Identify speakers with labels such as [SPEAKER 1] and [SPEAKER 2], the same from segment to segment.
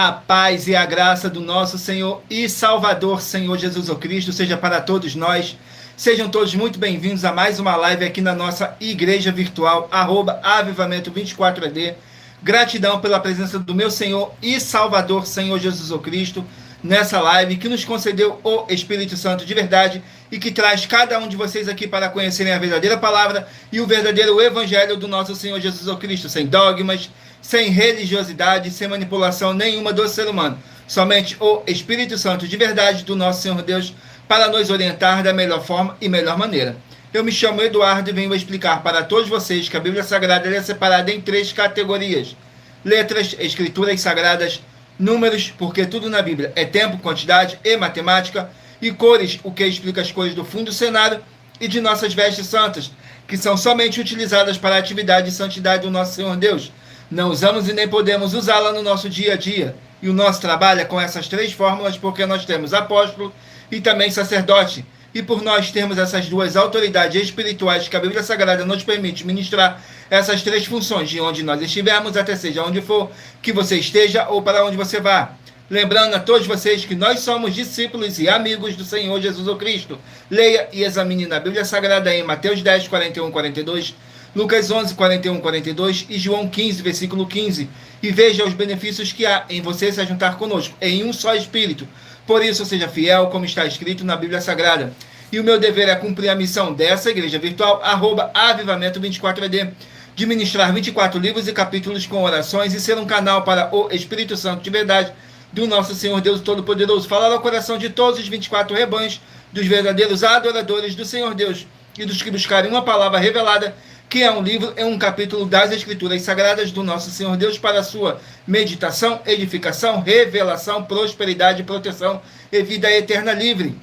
[SPEAKER 1] A paz e a graça do nosso Senhor e Salvador, Senhor Jesus Cristo, seja para todos nós. Sejam todos muito bem-vindos a mais uma live aqui na nossa igreja virtual, @avivamento24AD. Gratidão pela presença do meu Senhor e Salvador, Senhor Jesus Cristo, nessa live que nos concedeu o Espírito Santo de verdade e que traz cada um de vocês aqui para conhecerem a verdadeira palavra e o verdadeiro evangelho do nosso Senhor Jesus Cristo, sem dogmas, sem religiosidade, sem manipulação nenhuma do ser humano. Somente o Espírito Santo de verdade do nosso Senhor Deus para nos orientar da melhor forma e melhor maneira. Eu me chamo Eduardo e venho explicar para todos vocês que a Bíblia Sagrada é separada em 3 categorias: letras, escrituras sagradas, números, porque tudo na Bíblia é tempo, quantidade e matemática, e cores, o que explica as cores do fundo do cenário, e de nossas vestes santas, que são somente utilizadas para a atividade e santidade do nosso Senhor Deus. Não usamos e nem podemos usá-la no nosso dia a dia. E o nosso trabalho é com essas 3 fórmulas, porque nós temos apóstolo e também sacerdote. E por nós termos essas 2 autoridades espirituais que a Bíblia Sagrada nos permite ministrar essas 3 funções, de onde nós estivermos, até seja onde for que você esteja ou para onde você vá. Lembrando a todos vocês que nós somos discípulos e amigos do Senhor Jesus Cristo. Leia e examine na Bíblia Sagrada em Mateus 10, 41, 42, Lucas 11, 41, 42 e João 15, versículo 15. E veja os benefícios que há em você se juntar conosco, em um só Espírito. Por isso, seja fiel, como está escrito na Bíblia Sagrada. E o meu dever é cumprir a missão dessa igreja virtual, @avivamento24AD, de ministrar 24 livros e capítulos com orações e ser um canal para o Espírito Santo de verdade do nosso Senhor Deus Todo-Poderoso. Falar ao coração de todos os 24 rebanhos, dos verdadeiros adoradores do Senhor Deus e dos que buscarem uma palavra revelada, que é um livro, é um capítulo das Escrituras Sagradas do nosso Senhor Deus para a sua meditação, edificação, revelação, prosperidade, proteção e vida eterna livre.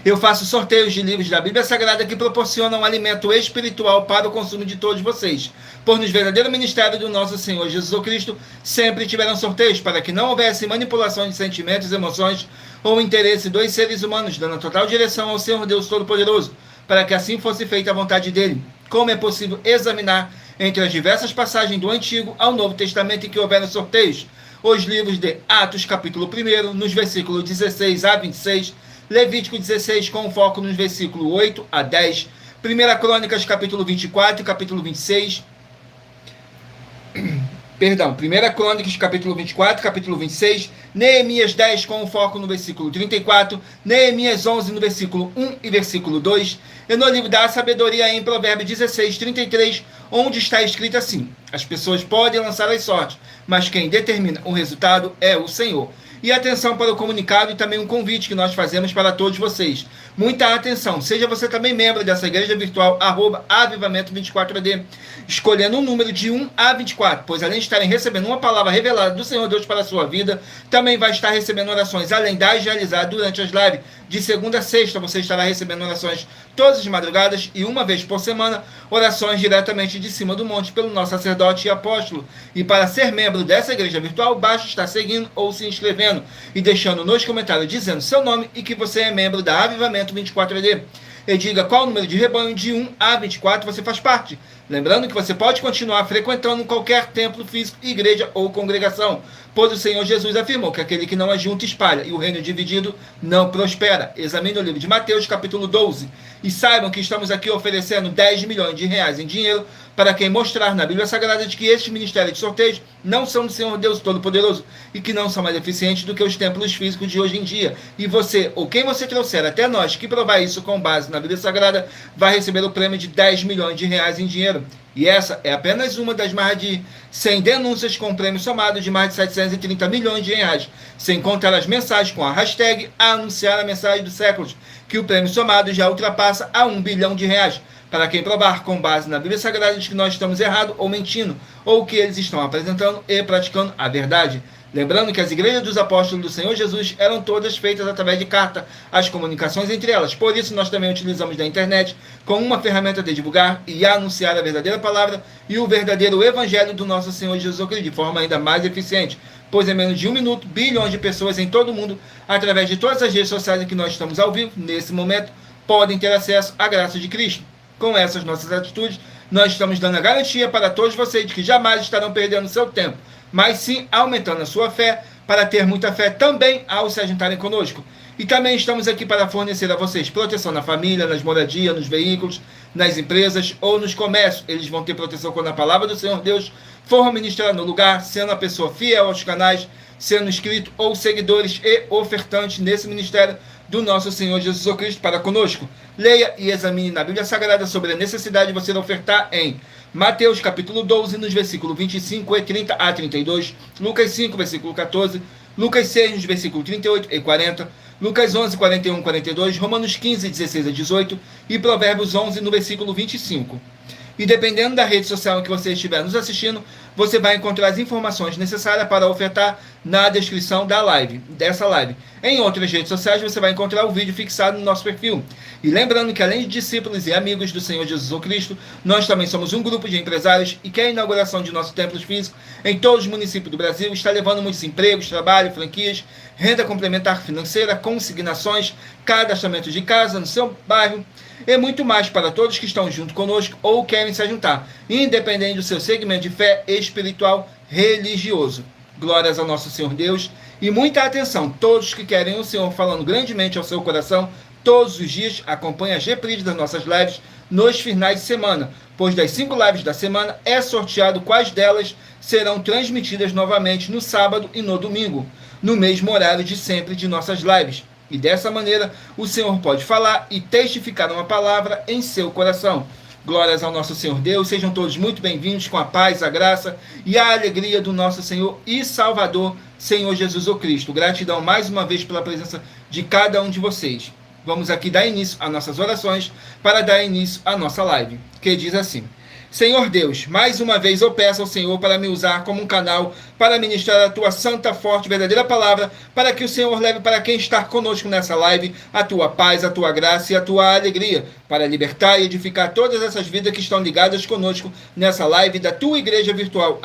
[SPEAKER 1] Eu faço sorteios de livros da Bíblia Sagrada que proporcionam alimento espiritual para o consumo de todos vocês. Por nos verdadeiro ministério do nosso Senhor Jesus Cristo, sempre tiveram sorteios para que não houvesse manipulação de sentimentos, emoções ou interesse dos seres humanos, dando total direção ao Senhor Deus Todo-Poderoso, para que assim fosse feita a vontade dele. Como é possível examinar entre as diversas passagens do Antigo ao Novo Testamento em que houveram sorteios? Os livros de Atos, capítulo 1, nos versículos 16 a 26, Levítico 16, com foco nos versículos 8 a 10, 1 Crônicas, capítulo 24 e capítulo 26, 1 Crônicas, capítulo 24, capítulo 26, Neemias 10, com foco no versículo 34, Neemias 11, no versículo 1 e versículo 2, e no livro da sabedoria em Provérbios 16, 33, onde está escrito assim: as pessoas podem lançar as sortes, mas quem determina o resultado é o Senhor. E atenção para o comunicado e também um convite que nós fazemos para todos vocês. Muita atenção, seja você também membro dessa igreja virtual, @avivamento24AD, escolhendo um número de 1 a 24, pois além de estarem recebendo uma palavra revelada do Senhor Deus para a sua vida, também vai estar recebendo orações, além das realizadas durante as lives. De segunda a sexta, você estará recebendo orações todas as madrugadas e uma vez por semana, orações diretamente de cima do monte pelo nosso sacerdote e apóstolo. E para ser membro dessa igreja virtual, basta estar seguindo ou se inscrevendo e deixando nos comentários dizendo seu nome e que você é membro da Avivamento 24AD. E diga qual número de rebanho de 1 a 24 você faz parte. Lembrando que você pode continuar frequentando qualquer templo físico, igreja ou congregação, pois o Senhor Jesus afirmou que aquele que não ajunta espalha, e o reino dividido não prospera. Examine o livro de Mateus, capítulo 12, e saibam que estamos aqui oferecendo 10 milhões de reais em dinheiro para quem mostrar na Bíblia Sagrada de que estes ministérios de sorteios não são do Senhor Deus Todo-Poderoso e que não são mais eficientes do que os templos físicos de hoje em dia. E você, ou quem você trouxer até nós que provar isso com base na Bíblia Sagrada, vai receber o prêmio de 10 milhões de reais em dinheiro. E essa é apenas uma das mais de 100 denúncias com prêmio somado de mais de 730 milhões de reais, sem contar as mensagens com a hashtag anunciar a mensagem dos séculos, que o prêmio somado já ultrapassa a 1 bilhão de reais. Para quem provar com base na Bíblia Sagrada de que nós estamos errados ou mentindo, ou que eles estão apresentando e praticando a verdade. Lembrando que as igrejas dos apóstolos do Senhor Jesus eram todas feitas através de carta, as comunicações entre elas. Por isso, nós também utilizamos da internet como uma ferramenta de divulgar e anunciar a verdadeira palavra e o verdadeiro evangelho do nosso Senhor Jesus Cristo de forma ainda mais eficiente. Pois em menos de 1 minuto, bilhões de pessoas em todo o mundo, através de todas as redes sociais em que nós estamos ao vivo, nesse momento, podem ter acesso à graça de Cristo. Com essas nossas atitudes, nós estamos dando a garantia para todos vocês de que jamais estarão perdendo seu tempo, mas sim aumentando a sua fé, para ter muita fé também ao se ajuntarem conosco. E também estamos aqui para fornecer a vocês proteção na família, nas moradias, nos veículos, nas empresas ou nos comércios. Eles vão ter proteção quando a palavra do Senhor Deus for ministrada no lugar, sendo a pessoa fiel aos canais, sendo inscrito ou seguidores e ofertantes nesse ministério do nosso Senhor Jesus Cristo para conosco. Leia e examine na Bíblia Sagrada sobre a necessidade de você ofertar em Mateus capítulo 12, nos versículos 25 e 30 a 32, Lucas 5, versículo 14, Lucas 6, nos versículos 38 e 40, Lucas 11, 41 e 42, Romanos 15, 16 a 18 e Provérbios 11, no versículo 25. E dependendo da rede social em que você estiver nos assistindo, você vai encontrar as informações necessárias para ofertar na descrição dessa live. Em outras redes sociais você vai encontrar o vídeo fixado no nosso perfil. E lembrando que além de discípulos e amigos do Senhor Jesus Cristo, nós também somos um grupo de empresários e que a inauguração de nosso templo físico em todos os municípios do Brasil está levando muitos empregos, trabalho, franquias, renda complementar financeira, consignações, cadastramento de casa no seu bairro e muito mais para todos que estão junto conosco ou querem se juntar, independente do seu segmento de fé espiritual religioso. Glórias ao nosso Senhor Deus. E muita atenção, todos que querem o Senhor falando grandemente ao seu coração, todos os dias acompanhem as reprises das nossas lives nos finais de semana, pois das 5 lives da semana é sorteado quais delas serão transmitidas novamente no sábado e no domingo, no mesmo horário de sempre de nossas lives. E dessa maneira o Senhor pode falar e testificar uma palavra em seu coração. Glórias ao nosso Senhor Deus, sejam todos muito bem-vindos com a paz, a graça e a alegria do nosso Senhor e Salvador, Senhor Jesus Cristo. Gratidão mais uma vez pela presença de cada um de vocês. Vamos aqui dar início às nossas orações para dar início à nossa live, que diz assim: Senhor Deus, mais uma vez eu peço ao Senhor para me usar como um canal para ministrar a tua santa, forte, verdadeira palavra, para que o Senhor leve para quem está conosco nessa live a tua paz, a tua graça e a tua alegria, para libertar e edificar todas essas vidas que estão ligadas conosco nessa live da tua igreja virtual,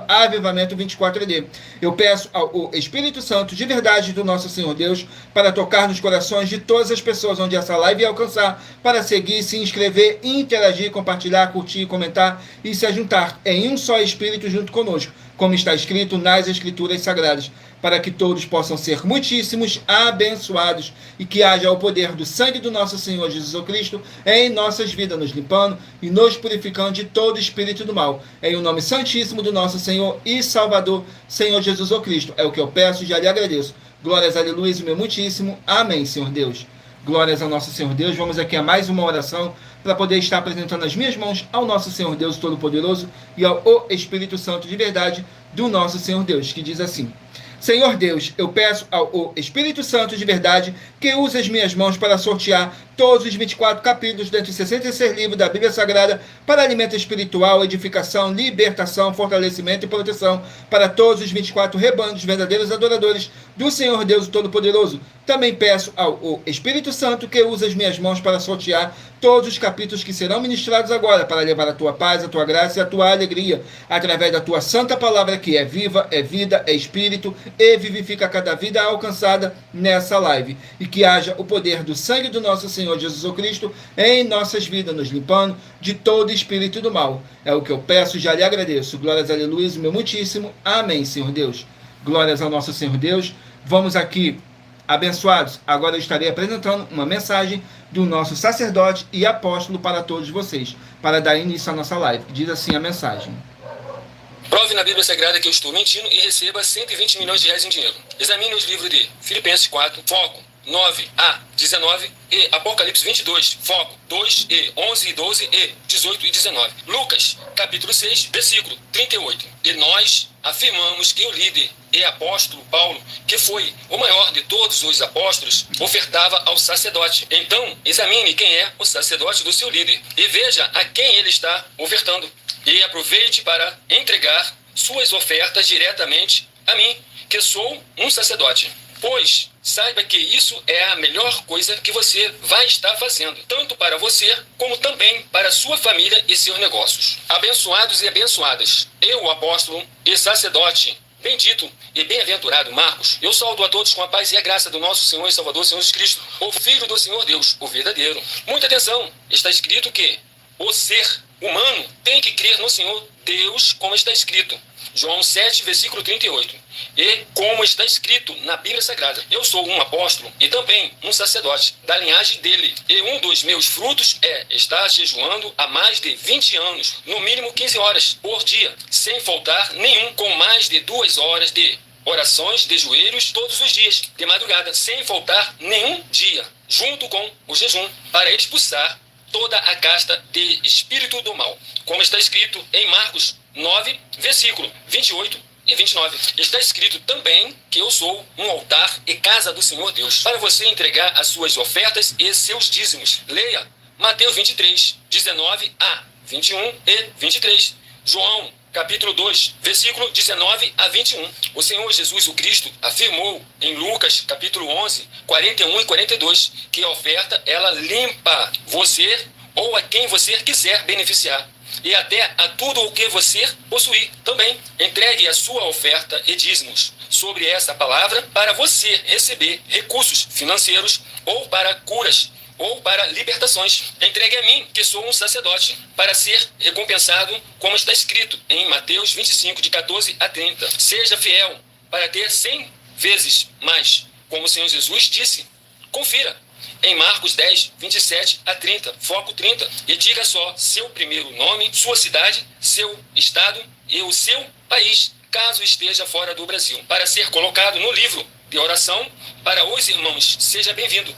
[SPEAKER 1] @avivamento24ed. Eu peço ao Espírito Santo de verdade do nosso Senhor Deus para tocar nos corações de todas as pessoas onde essa live alcançar, para seguir, se inscrever, interagir, compartilhar, curtir, comentar e se juntar em um só Espírito junto conosco, como está escrito nas Escrituras Sagradas, para que todos possam ser muitíssimos abençoados e que haja o poder do sangue do nosso Senhor Jesus Cristo em nossas vidas, nos limpando e nos purificando de todo espírito do mal. Em o nome santíssimo do nosso Senhor e Salvador, Senhor Jesus Cristo. É o que eu peço e já lhe agradeço. Glórias, aleluia, o meu muitíssimo. Amém, Senhor Deus. Glórias ao nosso Senhor Deus. Vamos aqui a mais uma oração para poder estar apresentando as minhas mãos ao nosso Senhor Deus Todo-Poderoso e ao Espírito Santo de verdade do nosso Senhor Deus, que diz assim: Senhor Deus, eu peço ao Espírito Santo de verdade que use as minhas mãos para sortear todos os 24 capítulos dentre os 66 livros da Bíblia Sagrada para alimento espiritual, edificação, libertação, fortalecimento e proteção para todos os 24 rebanhos verdadeiros adoradores do Senhor Deus Todo-Poderoso. Também peço ao Espírito Santo que use as minhas mãos para sortear todos os capítulos que serão ministrados agora, para levar a tua paz, a tua graça e a tua alegria, através da tua santa palavra que é viva, é vida, é espírito e vivifica cada vida alcançada nessa live. E que haja o poder do sangue do nosso Senhor Jesus Cristo em nossas vidas, nos limpando de todo espírito do mal. É o que eu peço e já lhe agradeço. Glórias, aleluia, meu muitíssimo. Amém, Senhor Deus. Glórias ao nosso Senhor Deus. Vamos aqui, abençoados. Agora eu estarei apresentando uma mensagem do nosso sacerdote e apóstolo para todos vocês, para dar início à nossa live. Diz assim a mensagem:
[SPEAKER 2] Prove na Bíblia Sagrada que eu estou mentindo e receba 120 milhões de reais em dinheiro. Examine os livros de Filipenses 4, foco 9 a 19 e Apocalipse 22, foco 2 e 11 e 12 e 18 e 19. Lucas, capítulo 6, versículo 38. E nós afirmamos que o líder e apóstolo Paulo, que foi o maior de todos os apóstolos, ofertava ao sacerdote. Então, examine quem é o sacerdote do seu líder e veja a quem ele está ofertando. E aproveite para entregar suas ofertas diretamente a mim, que sou um sacerdote. Pois saiba que isso é a melhor coisa que você vai estar fazendo, tanto para você, como também para sua família e seus negócios. Abençoados e abençoadas, eu, o apóstolo e sacerdote, bendito e bem-aventurado Marcos, eu saúdo a todos com a paz e a graça do nosso Senhor e Salvador, Senhor Jesus Cristo, o Filho do Senhor Deus, o verdadeiro. Muita atenção, está escrito que o ser humano tem que crer no Senhor Deus, como está escrito. João 7, versículo 38. E como está escrito na Bíblia Sagrada, eu sou um apóstolo e também um sacerdote da linhagem dele. E um dos meus frutos é estar jejuando há mais de 20 anos, no mínimo 15 horas por dia, sem faltar nenhum, com mais de 2 horas de orações de joelhos todos os dias, de madrugada, sem faltar nenhum dia, junto com o jejum, para expulsar toda a casta de espírito do mal. Como está escrito em Marcos 9, versículo 28 e 29. Está escrito também que eu sou um altar e casa do Senhor Deus, para você entregar as suas ofertas e seus dízimos. Leia Mateus 23, 19 a 21 e 23. João capítulo 2, versículo 19 a 21. O Senhor Jesus o Cristo afirmou em Lucas capítulo 11, 41 e 42, que a oferta, ela limpa você ou a quem você quiser beneficiar, e até a tudo o que você possuir. Também entregue a sua oferta e dízimos sobre essa palavra para você receber recursos financeiros ou para curas ou para libertações. Entregue a mim, que sou um sacerdote, para ser recompensado, como está escrito em Mateus 25, de 14 a 30. Seja fiel para ter 100 vezes mais, como o Senhor Jesus disse. Confira em Marcos 10, 27 a 30, foco 30, e diga só seu primeiro nome, sua cidade, seu estado e o seu país, caso esteja fora do Brasil, para ser colocado no livro de oração para os irmãos. Seja bem-vindo.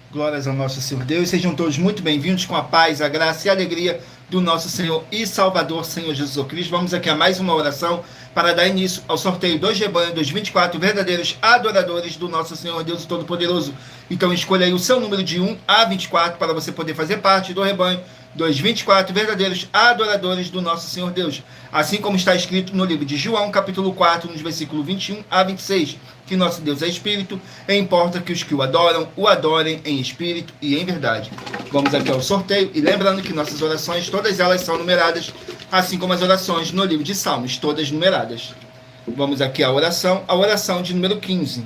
[SPEAKER 1] Glórias ao nosso Senhor Deus. Sejam todos muito bem-vindos com a paz, a graça e a alegria do nosso Senhor e Salvador, Senhor Jesus Cristo. Vamos aqui a mais uma oração para dar início ao sorteio dos rebanhos dos 24 verdadeiros adoradores do nosso Senhor Deus Todo-Poderoso. Então escolha aí o seu número de 1 a 24 para você poder fazer parte do rebanho dos 24 verdadeiros adoradores do nosso Senhor Deus. Assim como está escrito no livro de João, capítulo 4, nos versículos 21 a 26, que nosso Deus é Espírito, e importa que os que o adorem em Espírito e em verdade. Vamos aqui ao sorteio, e lembrando que nossas orações, todas elas são numeradas, assim como as orações no livro de Salmos, todas numeradas. Vamos aqui à oração de número 15.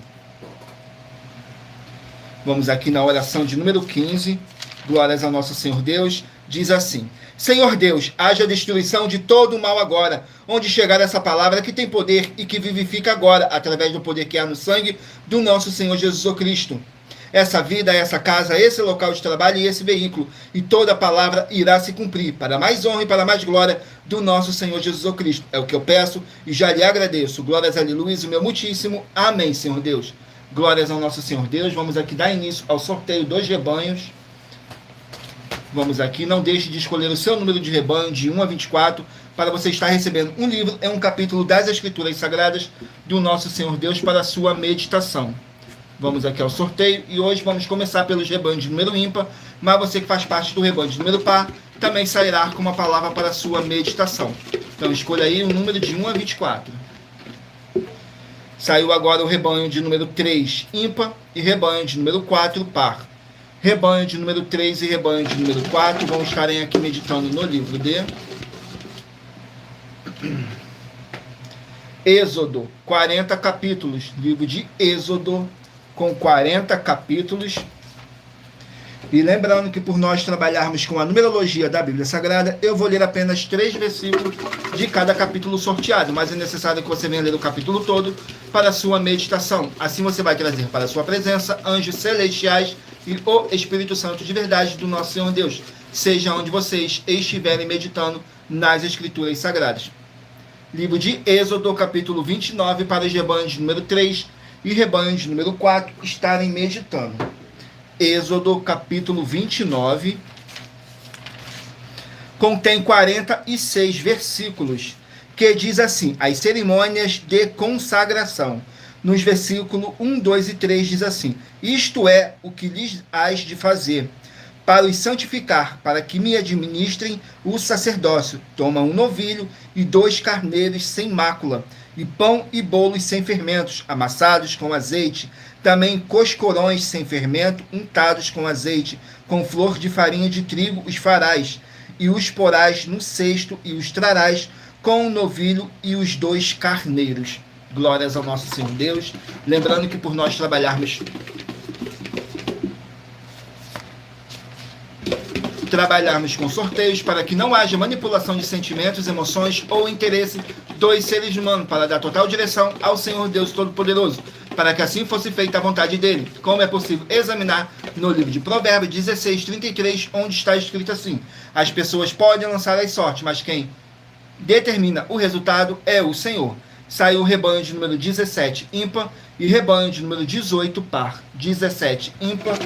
[SPEAKER 1] Vamos aqui na oração de número 15, glórias ao nosso Senhor Deus, diz assim: Senhor Deus, haja destruição de todo o mal agora, onde chegar essa palavra que tem poder e que vivifica agora, através do poder que há no sangue do nosso Senhor Jesus Cristo. Essa vida, essa casa, esse local de trabalho e esse veículo, e toda palavra irá se cumprir, para mais honra e para mais glória do nosso Senhor Jesus Cristo. É o que eu peço e já lhe agradeço. Glórias a Luiz, o meu muitíssimo. Amém, Senhor Deus. Glórias ao nosso Senhor Deus. Vamos aqui dar início ao sorteio dos rebanhos. Vamos aqui, não deixe de escolher o seu número de rebanho, de 1 a 24, para você estar recebendo um livro, um capítulo das Escrituras Sagradas do nosso Senhor Deus para a sua meditação. Vamos aqui ao sorteio, e hoje vamos começar pelos rebanhos de número ímpar, mas você que faz parte do rebanho de número par, também sairá com uma palavra para a sua meditação. Então escolha aí o número de 1 a 24. Saiu agora o rebanho de número 3 ímpar e rebanho de número 4 par. Rebanho de número 3 e rebanho de número 4 vão estarem aqui meditando no livro de Êxodo, 40 capítulos. Livro de Êxodo, com 40 capítulos. E lembrando que por nós trabalharmos com a numerologia da Bíblia Sagrada, eu vou ler apenas 3 versículos de cada capítulo sorteado, mas é necessário que você venha ler o capítulo todo para a sua meditação. Assim você vai trazer para a sua presença anjos celestiais e o Espírito Santo de verdade do nosso Senhor Deus, seja onde vocês estiverem meditando nas Escrituras Sagradas. Livro de Êxodo, capítulo 29, para os rebanhos de número 3 e rebanhos de número 4 estarem meditando. Êxodo, capítulo 29, contém 46 versículos, que diz assim: as cerimônias de consagração. Nos versículos 1, 2 e 3 diz assim: isto é o que lhes hás de fazer, para os santificar, para que me administrem o sacerdócio. Toma um novilho e 2 carneiros sem mácula, e pão e bolos sem fermentos, amassados com azeite, também coscorões sem fermento, untados com azeite, com flor de farinha de trigo os farás, e os porás no cesto, e os trarás com o novilho e os 2 carneiros. Glórias ao nosso Senhor Deus. Lembrando que por nós trabalharmos com sorteios, para que não haja manipulação de sentimentos, emoções ou interesse dois seres humanos para dar total direção ao Senhor Deus Todo-Poderoso, para que assim fosse feita a vontade dele, como é possível examinar no livro de Provérbios 16:33, onde está escrito assim: as pessoas podem lançar as sortes, mas quem determina o resultado é o Senhor. Saiu o rebanho de número 17 ímpar e rebanho de número 18 par. 17 ímpar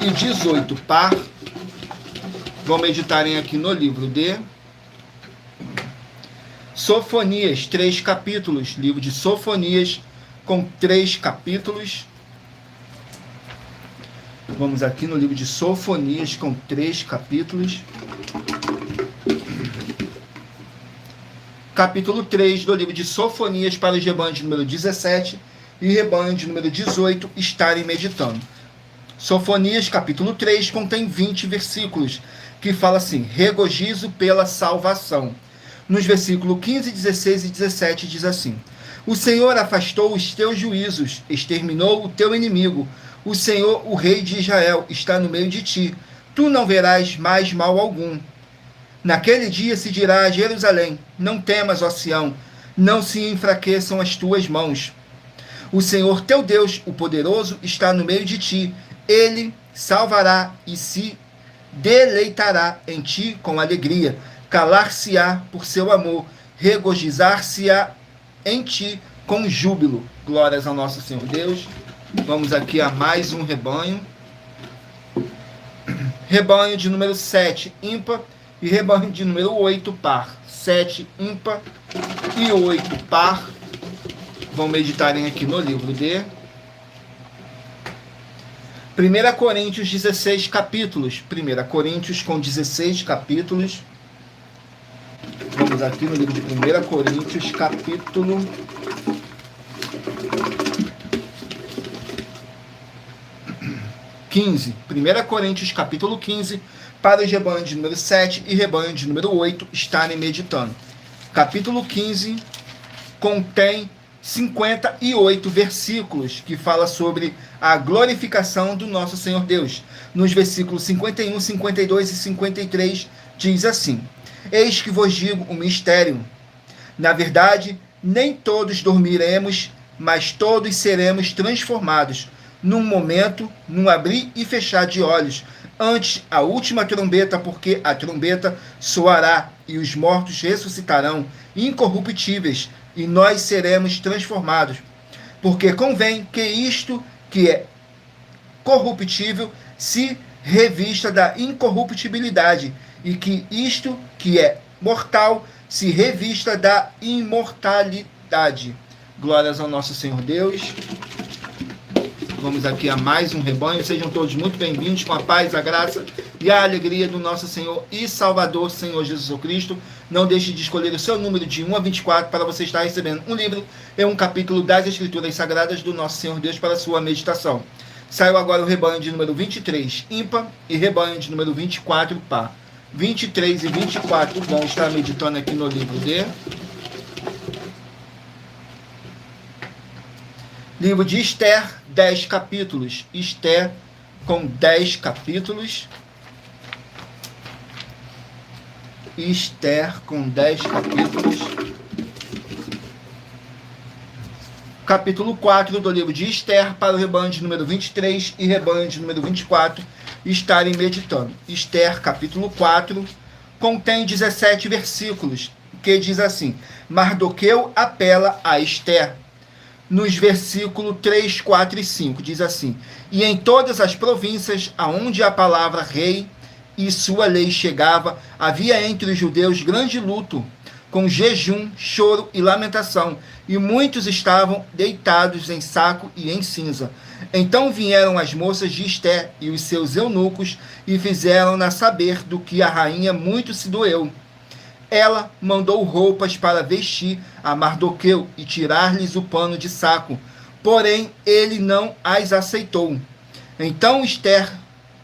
[SPEAKER 1] e 18 par. Vamos meditarem aqui no livro de Sofonias, 3 capítulos. Livro de Sofonias com 3 capítulos. Vamos aqui no livro de Sofonias com 3 capítulos. Capítulo 3 do livro de Sofonias para os rebanhos de número 17 e rebanho de número 18 estarem meditando. Sofonias, capítulo 3, contém 20 versículos, que fala assim: regozijo pela salvação. Nos versículos 15, 16 e 17 diz assim: o Senhor afastou os teus juízos, exterminou o teu inimigo. O Senhor, o Rei de Israel, está no meio de ti. Tu não verás mais mal algum. Naquele dia se dirá a Jerusalém: não temas, ó Sião, não se enfraqueçam as tuas mãos. O Senhor teu Deus, o poderoso, está no meio de ti. Ele salvará e se deleitará em ti com alegria. Calar-se-á por seu amor, regozijar-se-á em ti com júbilo. Glórias ao nosso Senhor Deus. Vamos aqui a mais um rebanho. Rebanho de número 7, ímpar, e rebanho de número 8, par. 7 ímpar e 8 par. Vão meditarem aqui no livro de 1 Coríntios 16 capítulos. 1 Coríntios com 16 capítulos. Vamos aqui no livro de 1 Coríntios, capítulo 15. 1 Coríntios, capítulo 15, para os rebanhos de número 7 e rebanho de número 8 estarem meditando. Capítulo 15 contém 58 versículos que fala sobre a glorificação do nosso Senhor Deus. Nos versículos 51, 52 e 53 diz assim: eis que vos digo um mistério. Na verdade, nem todos dormiremos, mas todos seremos transformados, num momento, num abrir e fechar de olhos, antes a última trombeta, porque a trombeta soará e os mortos ressuscitarão incorruptíveis, e nós seremos transformados. Porque convém que isto que é corruptível se revista da incorruptibilidade, e que isto que é mortal se revista da imortalidade. Glórias ao nosso Senhor Deus. Vamos aqui a mais um rebanho. Sejam todos muito bem-vindos, com a paz, a graça e a alegria do nosso Senhor e Salvador, Senhor Jesus Cristo. Não deixe de escolher o seu número de 1 a 24 para você estar recebendo um livro e um capítulo das Escrituras Sagradas do nosso Senhor Deus para a sua meditação. Saiu agora o rebanho de número 23, ímpar, e rebanho de número 24, par. 23 e 24 vão estar meditando aqui no livro de livro de Esther, 10 capítulos. Esther com 10 capítulos. Esther com 10 capítulos. Capítulo 4 do livro de Esther para o rebanho de número 23 e rebanho de número 24 estarem meditando. Esther, capítulo 4, contém 17 versículos, que diz assim: Mardoqueu apela a Esther. Nos versículos 3, 4 e 5, diz assim: e em todas as províncias aonde a palavra rei e sua lei chegava, havia entre os judeus grande luto, com jejum, choro e lamentação, e muitos estavam deitados em saco e em cinza. Então vieram as moças de Esther e os seus eunucos, e fizeram-na saber do que a rainha muito se doeu. Ela mandou roupas para vestir a Mardoqueu e tirar-lhes o pano de saco, porém ele não as aceitou. Então Esther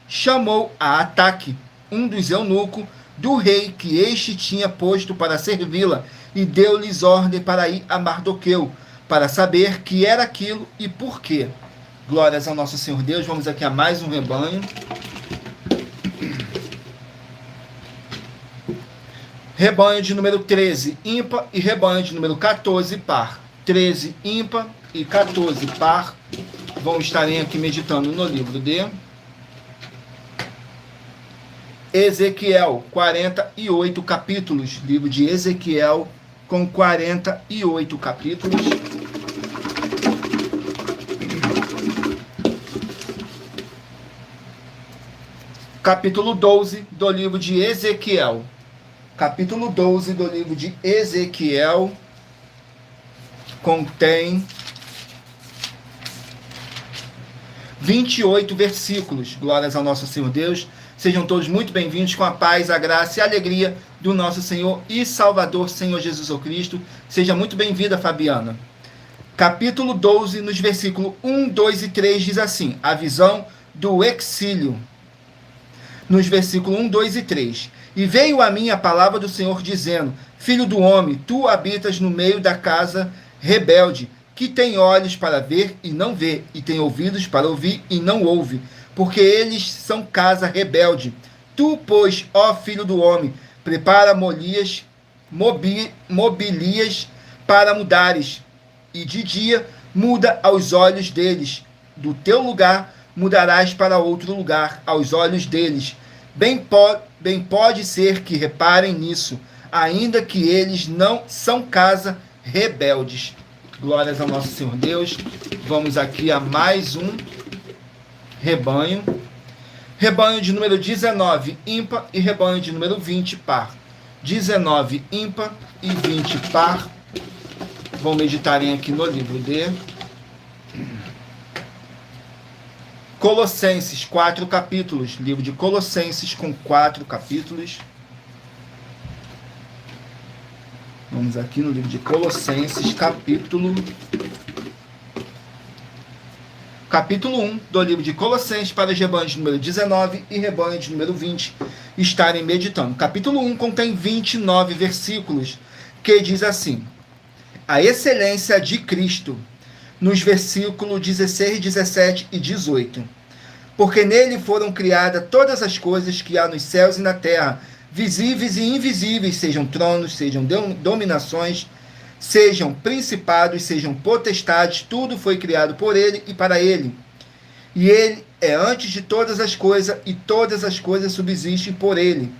[SPEAKER 1] chamou a Ataque, um dos eunucos do rei que este tinha posto para servi-la, e deu-lhes ordem para ir a Mardoqueu, para saber que era aquilo e por quê. Glórias ao nosso Senhor Deus. Vamos aqui a mais um rebanho. Rebanho de número 13, ímpar, e rebanho de número 14, par. 13, ímpar, e 14, par. Vão estarem aqui meditando no livro de Ezequiel, 48 capítulos. Livro de Ezequiel, com 48 capítulos. Capítulo 12 do livro de Ezequiel. Capítulo 12 do livro de Ezequiel contém 28 versículos. Glórias ao nosso Senhor Deus. Sejam todos muito bem-vindos com a paz, a graça e a alegria do nosso Senhor e Salvador, Senhor Jesus Cristo. Seja muito bem-vinda, Fabiana. Capítulo 12, nos versículos 1, 2 e 3, diz assim: a visão do exílio. Nos versículos 1, 2 e 3. E veio a mim a palavra do Senhor, dizendo: Filho do homem, tu habitas no meio da casa rebelde, que tem olhos para ver e não vê, e tem ouvidos para ouvir e não ouve, porque eles são casa rebelde. Tu, pois, ó filho do homem, prepara mobílias para mudares, e de dia muda aos olhos deles. Do teu lugar mudarás para outro lugar, aos olhos deles. Bem pode ser que reparem nisso, ainda que eles não são casa rebeldes. Glórias ao nosso Senhor Deus. Vamos aqui a mais um rebanho. Rebanho de número 19, ímpar, e rebanho de número 20, par. 19, ímpar, e 20, par. Vão meditarem aqui no livro de Colossenses, 4 capítulos. Livro de Colossenses com 4 capítulos. Vamos aqui no livro de Colossenses, capítulo 1 do livro de Colossenses, para os rebanhos de número 19 e rebanho de número 20 estarem meditando. Capítulo 1 contém 29 versículos, que diz assim: a excelência de Cristo, nos versículos 16, 17 e 18. Porque nele foram criadas todas as coisas que há nos céus e na terra, visíveis e invisíveis, sejam tronos, sejam dominações, sejam principados, sejam potestades, tudo foi criado por ele e para ele. E ele é antes de todas as coisas, e todas as coisas subsistem por ele.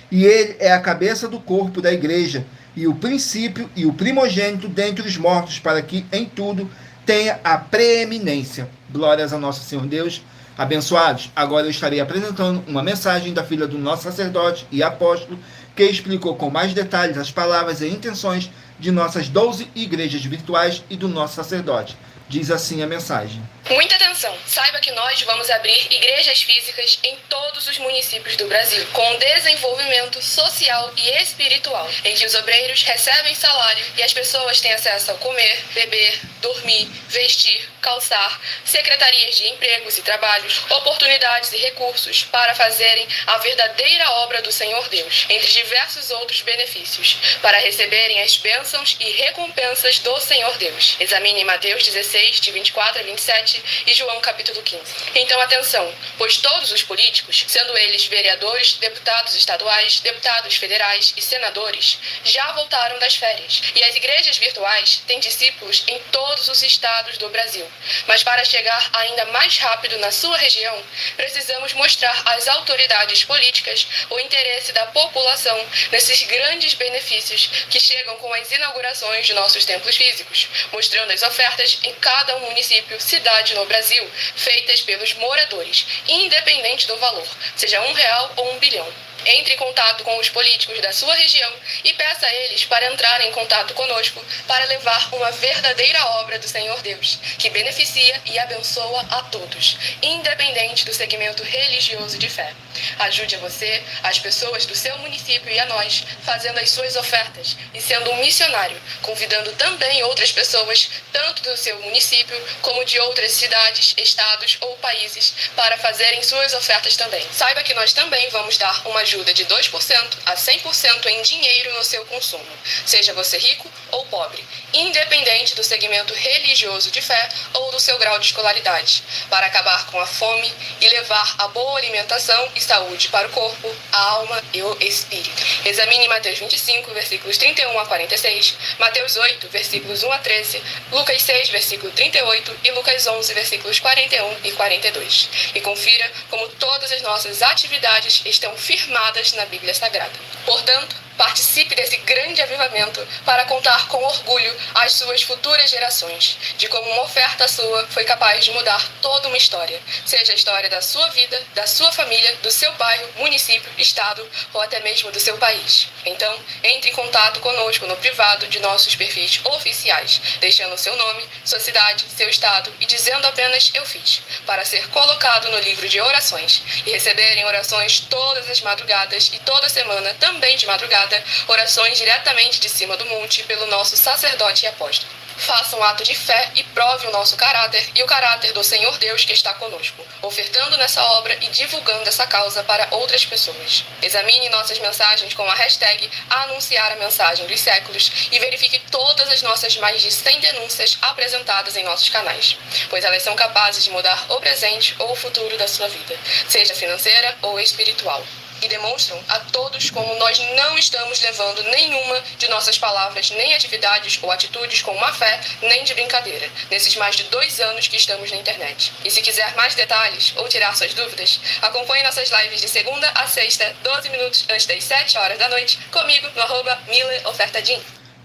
[SPEAKER 1] E ele é a cabeça do corpo da igreja, e o princípio e o primogênito dentre os mortos, para que em tudo tenha a preeminência. Glórias ao nosso Senhor Deus. Abençoados, agora eu estarei apresentando uma mensagem da filha do nosso sacerdote e apóstolo, que explicou com mais detalhes as palavras e intenções de nossas 12 igrejas virtuais e do nosso sacerdote. Diz assim a mensagem.
[SPEAKER 3] Muita atenção! Saiba que nós vamos abrir igrejas físicas em todos os municípios do Brasil, com desenvolvimento social e espiritual, em que os obreiros recebem salário e as pessoas têm acesso a comer, beber, dormir, vestir, calçar, secretarias de empregos e trabalhos, oportunidades e recursos para fazerem a verdadeira obra do Senhor Deus, entre diversos outros benefícios, para receberem as bênçãos e recompensas do Senhor Deus. Examine Mateus 16, de 24 a 27 e João capítulo 15. Então atenção, pois todos os políticos, sendo eles vereadores, deputados estaduais, deputados federais e senadores, já voltaram das férias, e as igrejas virtuais têm discípulos em todos os estados do Brasil. Mas para chegar ainda mais rápido na sua região, precisamos mostrar às autoridades políticas o interesse da população nesses grandes benefícios que chegam com as inaugurações de nossos templos físicos, mostrando as ofertas em cada município, cidade no Brasil, feitas pelos moradores, independente do valor, seja R$1 ou 1 bilhão. Entre em contato com os políticos da sua região e peça a eles para entrarem em contato conosco para levar uma verdadeira obra do Senhor Deus, que beneficia e abençoa a todos, independente do segmento religioso de fé. Ajude a você, as pessoas do seu município e a nós, fazendo as suas ofertas e sendo um missionário, convidando também outras pessoas, tanto do seu município como de outras cidades, estados ou países, para fazerem suas ofertas também. Saiba que nós também vamos dar uma ajuda de 2% a 100% em dinheiro no seu consumo, seja você rico ou pobre, independente do segmento religioso de fé ou do seu grau de escolaridade, para acabar com a fome e levar a boa alimentação e saúde para o corpo, a alma e o espírito. Examine Mateus 25, versículos 31 a 46, Mateus 8, versículos 1 a 13, Lucas 6, versículo 38 e Lucas 11, versículos 41 e 42. E confira como todas as nossas atividades estão firmadas na Bíblia Sagrada. Portanto, participe desse grande avivamento para contar com orgulho às suas futuras gerações, de como uma oferta sua foi capaz de mudar toda uma história, seja a história da sua vida, da sua família, do seu bairro, município, estado ou até mesmo do seu país. Então, entre em contato conosco no privado de nossos perfis oficiais, deixando seu nome, sua cidade, seu estado e dizendo apenas "eu fiz", para ser colocado no livro de orações e receberem orações todas as madrugadas e toda semana, também de madrugada, orações diretamente de cima do monte pelo nosso sacerdote e apóstolo. Faça um ato de fé e prove o nosso caráter e o caráter do Senhor Deus que está conosco, ofertando nessa obra e divulgando essa causa para outras pessoas. Examine nossas mensagens com a hashtag Anunciar a Mensagem dos Séculos e verifique todas as nossas mais de 100 denúncias apresentadas em nossos canais, pois elas são capazes de mudar o presente ou o futuro da sua vida, seja financeira ou espiritual. E demonstram a todos como nós não estamos levando nenhuma de nossas palavras, nem atividades ou atitudes com má fé, nem de brincadeira, nesses mais de 2 anos que estamos na internet. E se quiser mais detalhes ou tirar suas dúvidas, acompanhe nossas lives de segunda a sexta, 12 minutos antes das 7 horas da noite, comigo no @MileOfertaDin.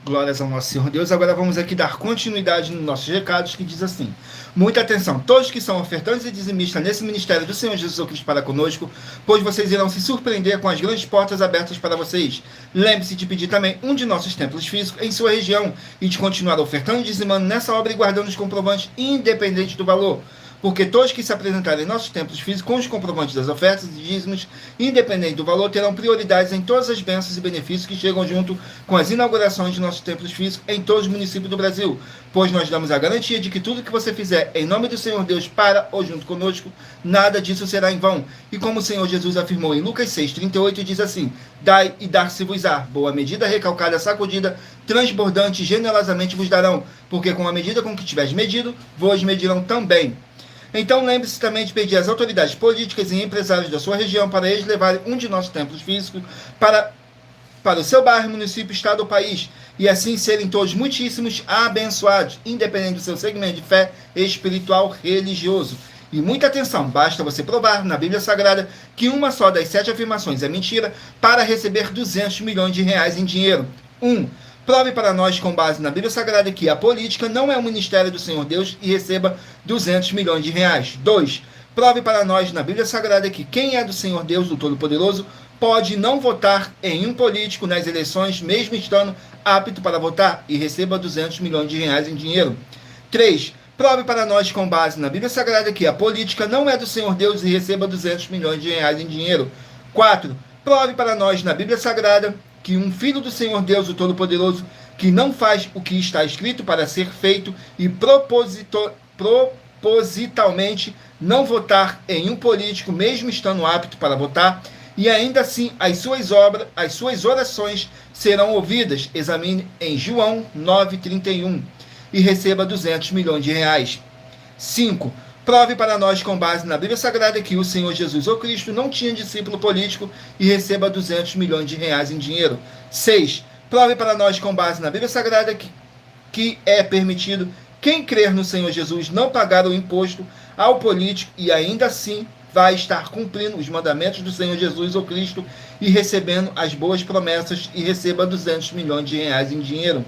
[SPEAKER 1] Glórias ao nosso Senhor Deus. Agora vamos aqui dar continuidade nos nossos recados, que diz assim: muita atenção, todos que são ofertantes e dizimistas nesse ministério do Senhor Jesus Cristo para conosco, pois vocês irão se surpreender com as grandes portas abertas para vocês. Lembre-se de pedir também um de nossos templos físicos em sua região e de continuar ofertando e dizimando nessa obra e guardando os comprovantes independente do valor. Porque todos que se apresentarem em nossos templos físicos com os comprovantes das ofertas e dízimos, independente do valor, terão prioridades em todas as bênçãos e benefícios que chegam junto com as inaugurações de nossos templos físicos em todos os municípios do Brasil, pois nós damos a garantia de que tudo que você fizer em nome do Senhor Deus para ou junto conosco, nada disso será em vão. E como o Senhor Jesus afirmou em Lucas 6,38, diz assim: dai e dar-se-vos-á, boa medida, recalcada, sacudida, transbordante, generosamente vos darão, porque com a medida com que tiveres medido, vos medirão também. Então lembre-se também de pedir às autoridades políticas e empresários da sua região para eles levarem um de nossos templos físicos para o seu bairro, município, estado ou país, e assim serem todos muitíssimos abençoados, independente do seu segmento de fé espiritual religioso. E muita atenção, basta você provar na Bíblia Sagrada que uma só das 7 afirmações é mentira para receber 200 milhões de reais em dinheiro. 1. Prove para nós, com base na Bíblia Sagrada, que a política não é o ministério do Senhor Deus e receba 200 milhões de reais. 2. Prove para nós na Bíblia Sagrada que quem é do Senhor Deus, do Todo-Poderoso, pode não votar em um político nas eleições, mesmo estando apto para votar, e receba 200 milhões de reais em dinheiro. 3. Prove para nós, com base na Bíblia Sagrada, que a política não é do Senhor Deus e receba 200 milhões de reais em dinheiro. 4. Prove para nós na Bíblia Sagrada que um filho do Senhor Deus, o Todo-Poderoso, que não faz o que está escrito para ser feito e propositalmente não votar em um político, mesmo estando apto para votar, e ainda assim as suas orações serão ouvidas. Examine em João 9,31 e receba 200 milhões de reais. 5. Prove para nós, com base na Bíblia Sagrada, que o Senhor Jesus ou Cristo não tinha discípulo político e receba 200 milhões de reais em dinheiro. 6. Prove para nós, com base na Bíblia Sagrada, que é permitido quem crer no Senhor Jesus não pagar o imposto ao político e ainda assim vai estar cumprindo os mandamentos do Senhor Jesus ou Cristo e recebendo as boas promessas e receba 200 milhões de reais em dinheiro.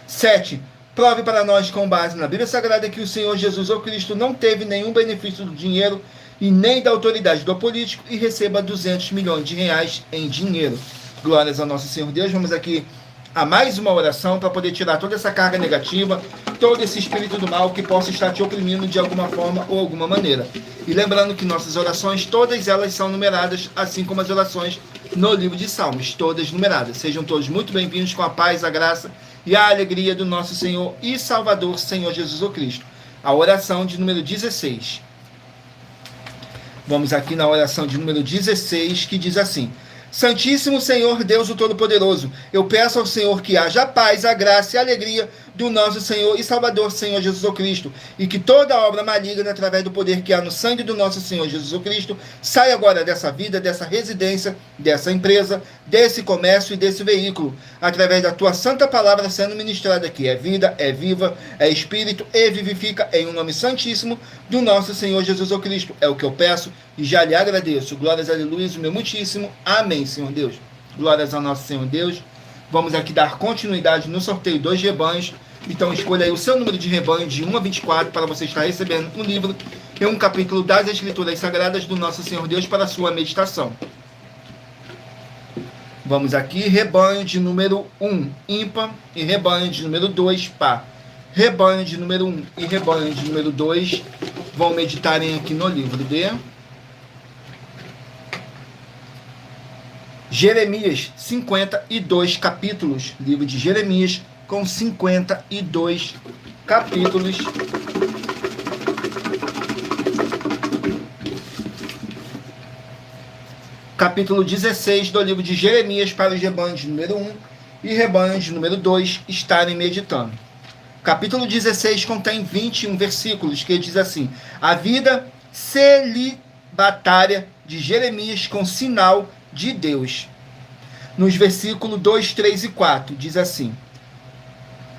[SPEAKER 1] 7. Prove para nós, com base na Bíblia Sagrada, que o Senhor Jesus ou Cristo não teve nenhum benefício do dinheiro e nem da autoridade do político e receba 200 milhões de reais em dinheiro. Glórias ao nosso Senhor Deus. Vamos aqui a mais uma oração para poder tirar toda essa carga negativa, todo esse espírito do mal que possa estar te oprimindo de alguma forma ou alguma maneira. E lembrando que nossas orações, todas elas são numeradas, assim como as orações no livro de Salmos, todas numeradas. Sejam todos muito bem-vindos, com a paz, a graça e a alegria do nosso Senhor e Salvador, Senhor Jesus o Cristo. A oração de número 16. Vamos aqui na oração de número 16, que diz assim: Santíssimo Senhor, Deus o Todo-Poderoso, eu peço ao Senhor que haja a paz, a graça e a alegria do nosso Senhor e Salvador, Senhor Jesus Cristo, e que toda obra maligna, através do poder que há no sangue do nosso Senhor Jesus Cristo, saia agora dessa vida, dessa residência, dessa empresa, desse comércio e desse veículo, através da tua santa palavra sendo ministrada aqui. É vida, é viva, é espírito e vivifica, em um nome santíssimo do nosso Senhor Jesus Cristo. É o que eu peço e já lhe agradeço. Glórias, aleluia, o meu muitíssimo. Amém, Senhor Deus. Glórias ao nosso Senhor Deus. Vamos aqui dar continuidade no sorteio dos rebanhos. Então escolha aí o seu número de rebanho de 1 a 24 para você estar recebendo um livro e um capítulo das Escrituras Sagradas do nosso Senhor Deus para a sua meditação. Vamos aqui, rebanho de número 1, ímpar, e rebanho de número 2, par. Rebanho de número 1 e rebanho de número 2 vão meditarem aqui no livro de Jeremias, 52 capítulos. Livro de Jeremias, com 52 capítulos. Capítulo 16 do livro de Jeremias para os rebanhos de número 1 e rebanhos de número 2 estarem meditando. Capítulo 16 contém 21 versículos, que diz assim: a vida celibatária de Jeremias com sinal de Deus. Nos versículos 2, 3 e 4, diz assim: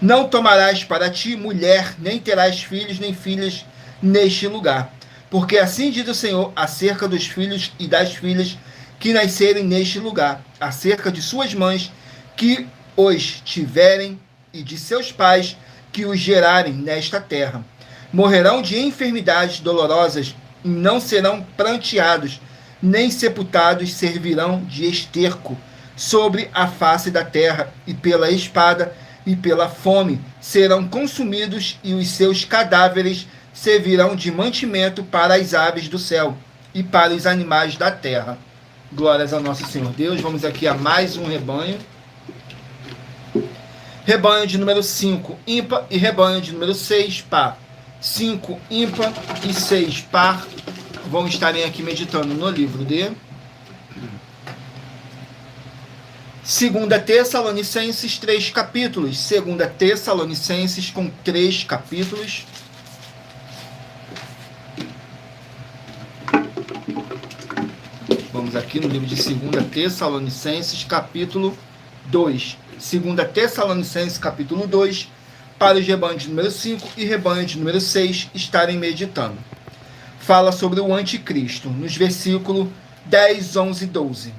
[SPEAKER 1] não tomarás para ti mulher, nem terás filhos nem filhas neste lugar, porque assim diz o Senhor acerca dos filhos e das filhas que nascerem neste lugar, acerca de suas mães que os tiverem e de seus pais que os gerarem nesta terra. Morrerão de enfermidades dolorosas e não serão pranteados, nem sepultados servirão de esterco sobre a face da terra, e pela espada e pela fome serão consumidos, e os seus cadáveres servirão de mantimento para as aves do céu e para os animais da terra. Glórias ao nosso Senhor Deus. Vamos aqui a mais um rebanho. Rebanho de número 5, ímpar, e rebanho de número 6, par. 5, ímpar, e 6, par, vão estarem aqui meditando no livro de 2 Tessalonicenses, 3 capítulos. 2 Tessalonicenses com 3 capítulos. Vamos aqui no livro de 2 Tessalonicenses, capítulo 2. 2 Tessalonicenses, capítulo 2, para os rebanhos de número 5 e rebanho de número 6 estarem meditando. Fala sobre o anticristo, nos versículos 10, 11 e 12.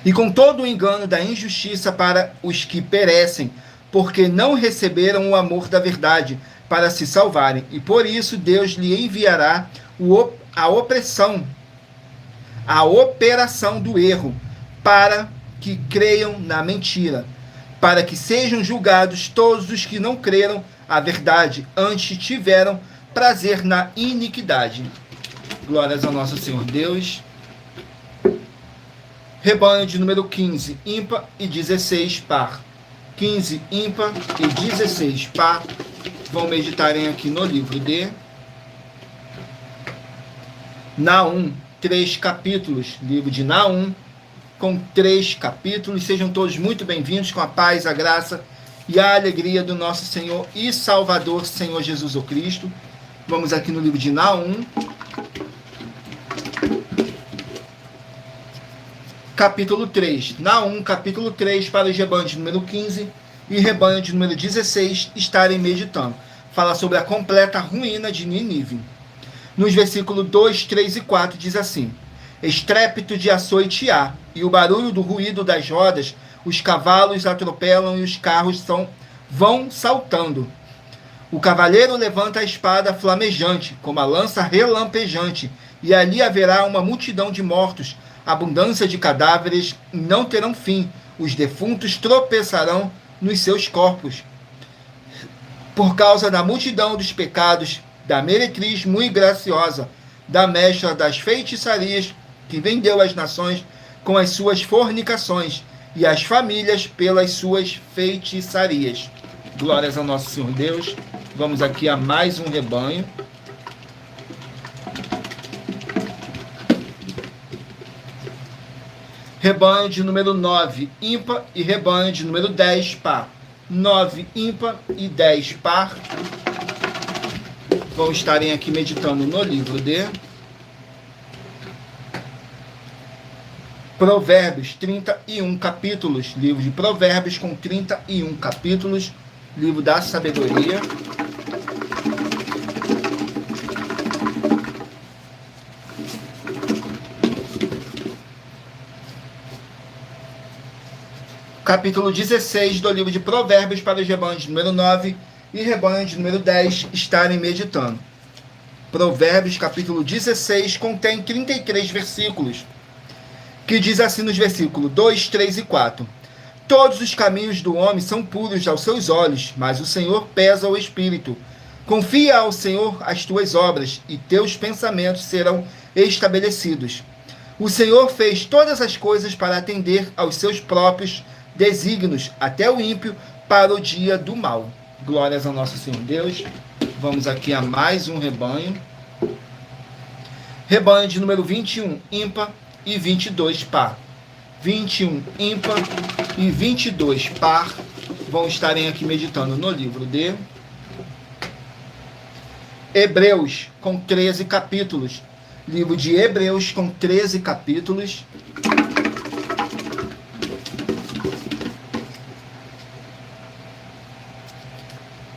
[SPEAKER 1] E com todo o engano da injustiça para os que perecem, porque não receberam o amor da verdade para se salvarem, e por isso Deus lhe enviará a operação do erro, para que creiam na mentira, para que sejam julgados todos os que não creram a verdade, antes tiveram prazer na iniquidade. Glórias ao nosso Senhor Deus. Rebanho de número 15, ímpar, e 16, par. 15, ímpar, e 16, par, vão meditarem aqui no livro de Naum, 3 capítulos. Livro de Naum, com 3 capítulos. Sejam todos muito bem-vindos, com a paz, a graça e a alegria do nosso Senhor e Salvador, Senhor Jesus o Cristo. Vamos aqui no livro de Naum, capítulo 3. Naum, capítulo 3, para os rebanhos de número 15 e rebanho de número 16 estarem meditando. Fala sobre a completa ruína de Nínive. Nos versículos 2, 3 e 4 diz assim: estrépito de açoite há, e o barulho do ruído das rodas, os cavalos atropelam e os carros vão saltando. O cavaleiro levanta a espada flamejante, como a lança relampejante, e ali haverá uma multidão de mortos, abundância de cadáveres, não terão fim. Os defuntos tropeçarão nos seus corpos. Por causa da multidão dos pecados, da meretriz muito graciosa, da mestra das feitiçarias, que vendeu as nações com as suas fornicações, e as famílias pelas suas feitiçarias. Glórias ao nosso Senhor Deus. Vamos aqui a mais um rebanho. Rebanho de número 9, ímpar, e rebanho de número 10, par. 9, ímpar e 10, par. Vão estarem aqui meditando no livro de Provérbios, 31 capítulos. Livro de Provérbios com 31 capítulos. Livro da sabedoria. Capítulo 16 do livro de Provérbios para os rebanhos de número 9 e rebanho de número 10 estarem meditando. Provérbios, capítulo 16, contém 33 versículos, que diz assim nos versículos 2, 3 e 4. Todos os caminhos do homem são puros aos seus olhos, mas o Senhor pesa o espírito. Confia ao Senhor as tuas obras, e teus pensamentos serão estabelecidos. O Senhor fez todas as coisas para atender aos seus próprios desígnios, até o ímpio para o dia do mal. Glórias ao nosso Senhor Deus. Vamos aqui a mais um rebanho. Rebanho de número 21, ímpar, e 22, par. 21, ímpar, e 22, par. Vão estarem aqui meditando no livro de Hebreus, com 13 capítulos. Livro de Hebreus, com 13 capítulos.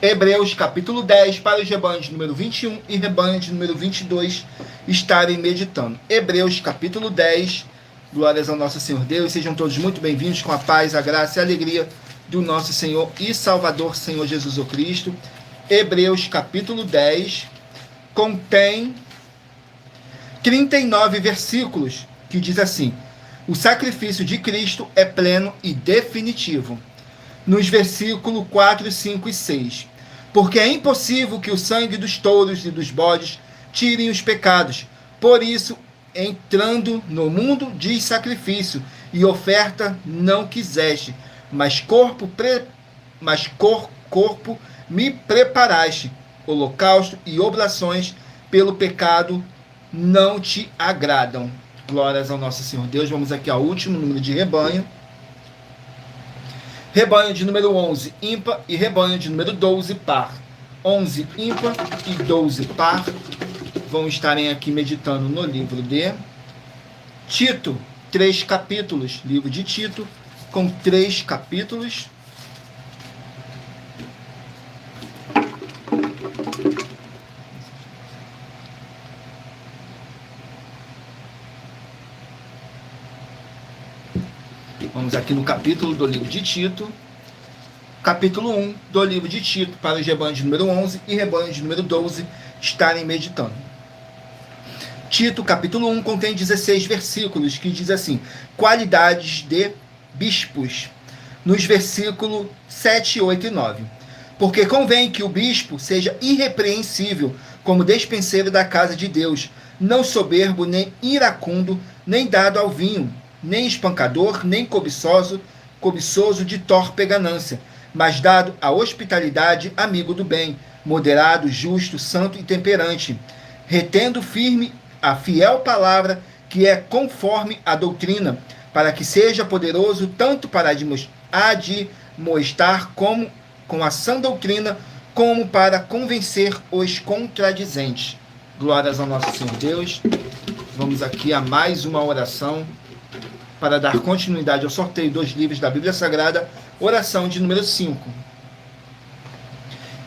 [SPEAKER 1] Hebreus, capítulo 10, para os rebanhos de número 21 e rebanho de número 22 estarem meditando. Hebreus, capítulo 10, glórias ao nosso Senhor Deus, sejam todos muito bem-vindos com a paz, a graça e a alegria do nosso Senhor e Salvador, Senhor Jesus o Cristo. Hebreus, capítulo 10, contém 39 versículos, que diz assim: o sacrifício de Cristo é pleno e definitivo. Nos versículos 4, 5 e 6. Porque é impossível que o sangue dos touros e dos bodes tirem os pecados. Por isso, entrando no mundo de sacrifício e oferta não quiseste, mas corpo me preparaste. Holocausto e oblações pelo pecado não te agradam. Glórias ao nosso Senhor Deus. Vamos aqui ao último número de rebanho. Rebanho de número 11, ímpar, e rebanho de número 12, par. 11, ímpar, e 12, par. Vão estarem aqui meditando no livro de Tito, 3 capítulos. Livro de Tito, com 3 capítulos. Vamos aqui no capítulo do livro de Tito, capítulo 1 do livro de Tito, para os rebanhos de número 11 e rebanhos de número 12 estarem meditando. Tito, capítulo 1, contém 16 versículos, que diz assim: qualidades de bispos, nos versículos 7, 8 e 9. Porque convém que o bispo seja irrepreensível, como despenseiro da casa de Deus, não soberbo, nem iracundo, nem dado ao vinho, nem espancador, nem cobiçoso de torpe ganância, mas dado à hospitalidade, amigo do bem, moderado, justo, santo e temperante, retendo firme a fiel palavra que é conforme a doutrina, para que seja poderoso tanto para admoestar como com a sã doutrina, como para convencer os contradizentes. Glórias ao nosso Senhor Deus. Vamos aqui a mais uma oração para dar continuidade ao sorteio dos livros da Bíblia Sagrada, oração de número 5.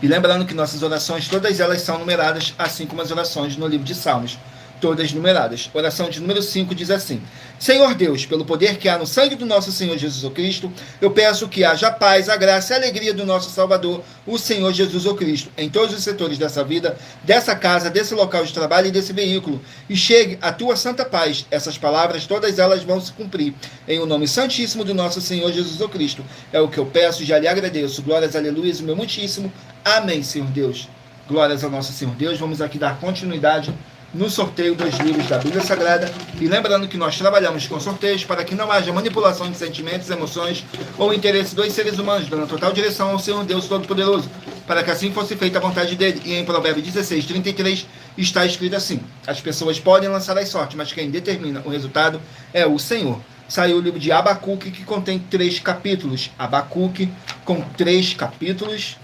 [SPEAKER 1] E lembrando que nossas orações, todas elas são numeradas, assim como as orações no livro de Salmos, todas numeradas. Oração de número 5 diz assim: Senhor Deus, pelo poder que há no sangue do nosso Senhor Jesus Cristo, eu peço que haja a paz, a graça e a alegria do nosso Salvador, o Senhor Jesus Cristo, em todos os setores dessa vida, dessa casa, desse local de trabalho e desse veículo, e chegue a tua santa paz. Essas palavras, todas elas vão se cumprir, em o nome santíssimo do nosso Senhor Jesus Cristo. É o que eu peço e já lhe agradeço. Glórias, aleluias, meu muitíssimo. Amém, Senhor Deus. Glórias ao nosso Senhor Deus. Vamos aqui dar continuidade no sorteio dos livros da Bíblia Sagrada. E lembrando que nós trabalhamos com sorteios para que não haja manipulação de sentimentos, emoções ou interesse dos seres humanos, dando total direção ao Senhor Deus Todo-Poderoso, para que assim fosse feita a vontade dele. E em Provérbios 16, 33, está escrito assim: as pessoas podem lançar as sortes, mas quem determina o resultado é o Senhor. saiu o livro de Abacuque, que contém 3 capítulos. Abacuque com 3 capítulos.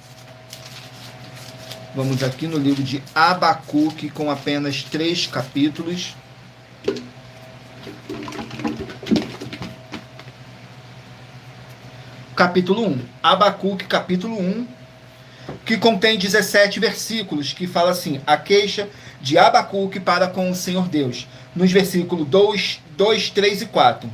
[SPEAKER 1] Vamos aqui no livro de Abacuque com apenas 3 capítulos. Capítulo 1. Abacuque, capítulo 1, que contém 17 versículos, que fala assim: a queixa de Abacuque para com o Senhor Deus. Nos versículos 2, 3 e 4.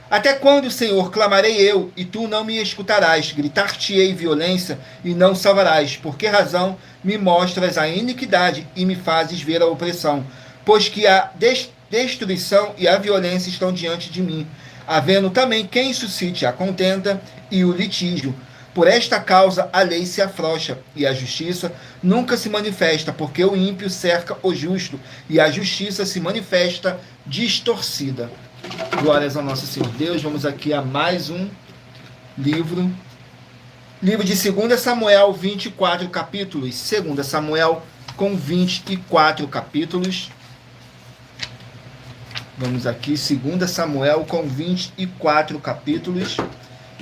[SPEAKER 1] Até quando, Senhor, clamarei eu, e tu não me escutarás? Gritar-te-ei violência, e não salvarás. Por que razão me mostras a iniquidade, e me fazes ver a opressão? Pois que a destruição e a violência estão diante de mim, havendo também quem suscite a contenda e o litígio. Por esta causa a lei se afrouxa, e a justiça nunca se manifesta, porque o ímpio cerca o justo, e a justiça se manifesta distorcida. Glórias ao nosso Senhor Deus. Vamos aqui a mais um livro. Livro de 2 Samuel, 24 capítulos. 2 Samuel com 24 capítulos. Vamos aqui, 2 Samuel com 24 capítulos.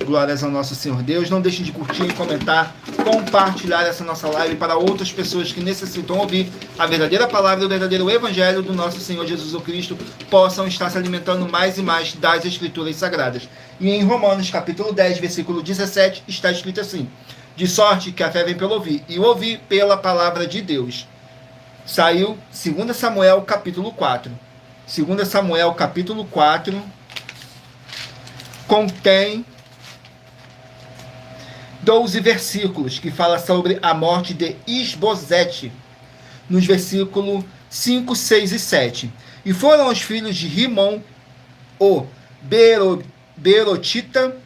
[SPEAKER 1] Glórias ao nosso Senhor Deus. Não deixe de curtir, comentar, compartilhar essa nossa live para outras pessoas que necessitam ouvir a verdadeira palavra, o verdadeiro evangelho do nosso Senhor Jesus Cristo, possam estar se alimentando mais e mais das Escrituras Sagradas. E em Romanos capítulo 10, versículo 17, está escrito assim: de sorte que a fé vem pelo ouvir, e o ouvir pela palavra de Deus. Saiu 2 Samuel capítulo 4. 2 Samuel capítulo 4 contém 12 versículos, que fala sobre a morte de Isbosete, nos versículos 5, 6 e 7. E foram os filhos de Rimon, o Berotita,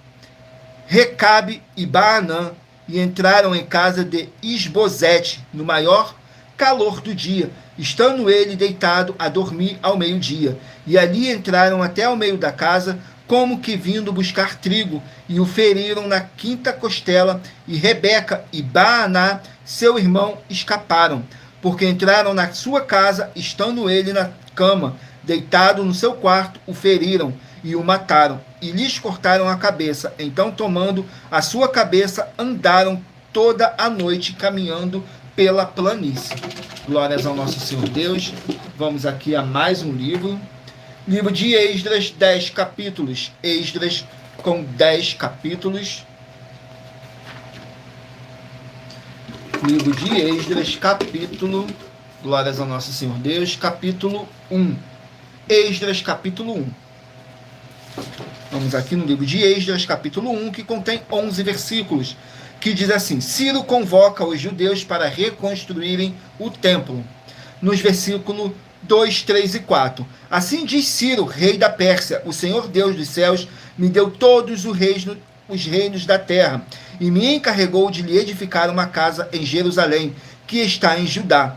[SPEAKER 1] Recabe e Baanã, e entraram em casa de Isbosete, no maior calor do dia, estando ele deitado a dormir ao meio-dia. E ali entraram até ao meio da casa, como que vindo buscar trigo, e o feriram na 5ª costela, e Rebeca e Baaná, seu irmão, escaparam, porque entraram na sua casa, estando ele na cama, deitado no seu quarto, o feriram, e o mataram, e lhes cortaram a cabeça. Então, tomando a sua cabeça, andaram toda a noite, caminhando pela planície. Glórias ao nosso Senhor Deus. Vamos aqui a mais um livro. Livro de Esdras, 10 capítulos. Esdras com 10 capítulos. Livro de Esdras, capítulo... Glórias ao nosso Senhor Deus. Capítulo 1. Esdras, capítulo 1. Vamos aqui no livro de Esdras, capítulo 1, que contém 11 versículos, que diz assim: Ciro convoca os judeus para reconstruírem o templo. Nos versículos 2, 3 e 4. Assim diz Ciro, rei da Pérsia: o Senhor Deus dos céus me deu todos os reinos da terra, e me encarregou de lhe edificar uma casa em Jerusalém, que está em Judá.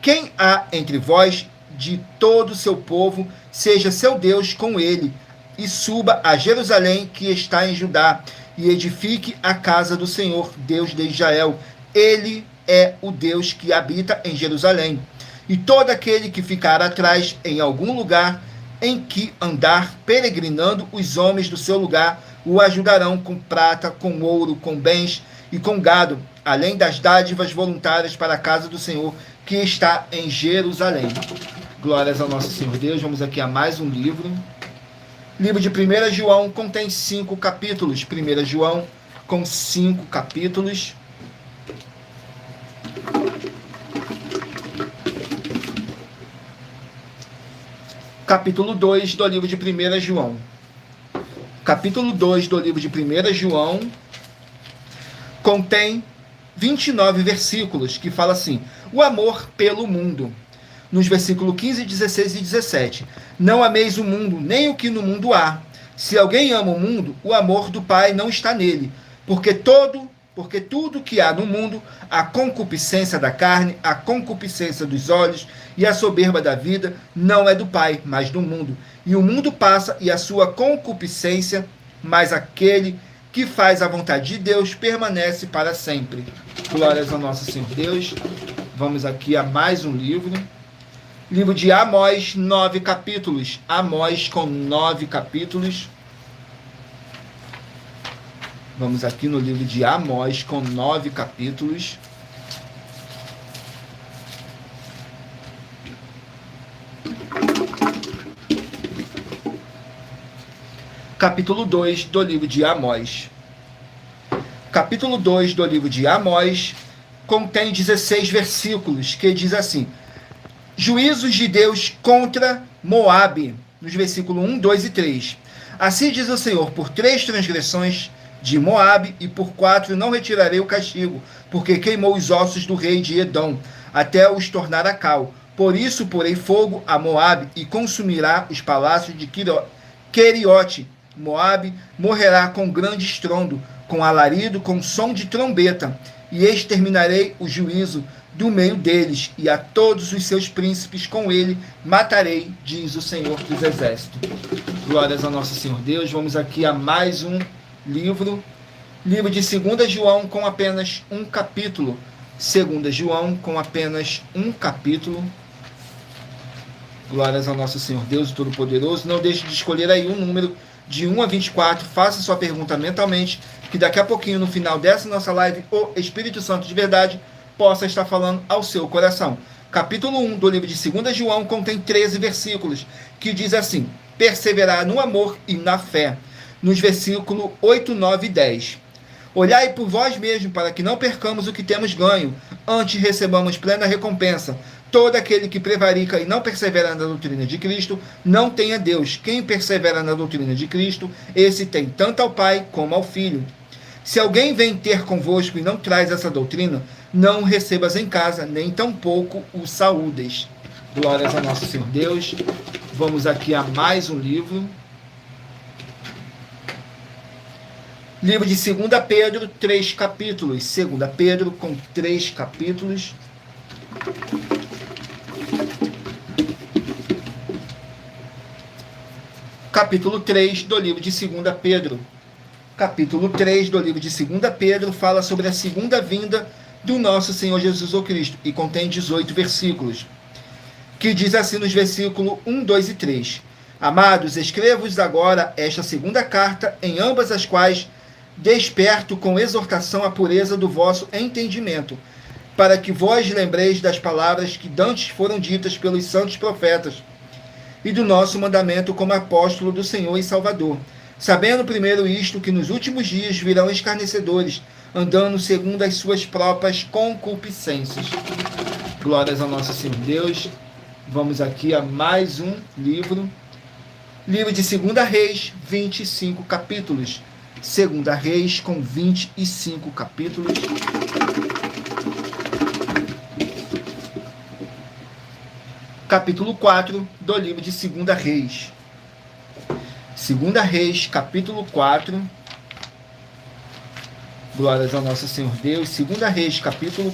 [SPEAKER 1] Quem há entre vós de todo o seu povo, seja seu Deus com ele, e suba a Jerusalém, que está em Judá, e edifique a casa do Senhor, Deus de Israel. Ele é o Deus que habita em Jerusalém. E todo aquele que ficar atrás em algum lugar em que andar peregrinando, os homens do seu lugar o ajudarão com prata, com ouro, com bens e com gado, além das dádivas voluntárias para a casa do Senhor, que está em Jerusalém. Glórias ao nosso Senhor Deus. Vamos aqui a mais um livro. Livro de 1 João contém 5 capítulos. 1 João com 5 capítulos. Capítulo 2 do livro de 1 João. Capítulo 2 do livro de 1 João contém 29 versículos, que fala assim: o amor pelo mundo. Nos versículos 15, 16 e 17. Não ameis o mundo, nem o que no mundo há. Se alguém ama o mundo, o amor do Pai não está nele. Porque tudo que há no mundo, a concupiscência da carne, a concupiscência dos olhos e a soberba da vida, não é do Pai, mas do mundo. E o mundo passa e a sua concupiscência, mas aquele que faz a vontade de Deus permanece para sempre. Glórias ao nosso Senhor Deus. Vamos aqui a mais um livro. Livro de Amós, 9 capítulos. Amós com 9 capítulos. Vamos aqui no livro de Amós com 9 capítulos. Capítulo 2 do livro de Amós. Capítulo 2 do livro de Amós contém 16 versículos, que diz assim: Juízos de Deus contra Moabe, nos versículos 1, 2 e 3. Assim diz o Senhor: por 3 transgressões de Moabe e por 4 não retirarei o castigo, porque queimou os ossos do rei de Edom, até os tornar a cal. Por isso porei fogo a Moabe e consumirá os palácios de Queriote. Moabe morrerá com grande estrondo, com alarido, com som de trombeta, e exterminarei o juízo do meio deles, e a todos os seus príncipes com ele matarei, diz o Senhor dos Exércitos. Glórias ao nosso Senhor Deus. Vamos aqui a mais um livro de 2 João com apenas um capítulo. 2 João com apenas um capítulo. Glórias ao nosso Senhor Deus Todo-Poderoso. Não deixe de escolher aí um número de 1 a 24, faça sua pergunta mentalmente, que daqui a pouquinho, no final dessa nossa live, o Espírito Santo de verdade possa estar falando ao seu coração. Capítulo 1 do livro de 2 João contém 13 versículos, que diz assim: perseverar no amor e na fé. Nos versículos 8, 9 e 10. Olhai por vós mesmos, para que não percamos o que temos ganho, antes recebamos plena recompensa. Todo aquele que prevarica e não persevera na doutrina de Cristo, não tem a Deus. Quem persevera na doutrina de Cristo, esse tem tanto ao Pai como ao Filho. Se alguém vem ter convosco e não traz essa doutrina, não o recebas em casa, nem tampouco o saúdes. Glórias a nosso Senhor Deus. Vamos aqui a mais um livro. Livro de 2 Pedro, 3 capítulos. 2 Pedro com 3 capítulos. Capítulo 3 do livro de 2 Pedro. Capítulo 3 do livro de 2 Pedro fala sobre a segunda vinda do nosso Senhor Jesus Cristo e contém 18 versículos, que diz assim nos versículos 1, 2 e 3. Amados, escrevo-vos agora esta segunda carta, em ambas as quais desperto com exortação a pureza do vosso entendimento, para que vós lembreis das palavras que dantes foram ditas pelos santos profetas, e do nosso mandamento como apóstolo do Senhor e Salvador. Sabendo primeiro isto, que nos últimos dias virão escarnecedores, andando segundo as suas próprias concupiscências. Glórias ao nosso Senhor Deus. Vamos aqui a mais um livro. Livro de 2 Reis, 25 capítulos. 2 Reis com 25 capítulos. Capítulo 4 do livro de 2 Reis. 2 Reis, capítulo 4. Glórias ao nosso Senhor Deus. 2 Reis, capítulo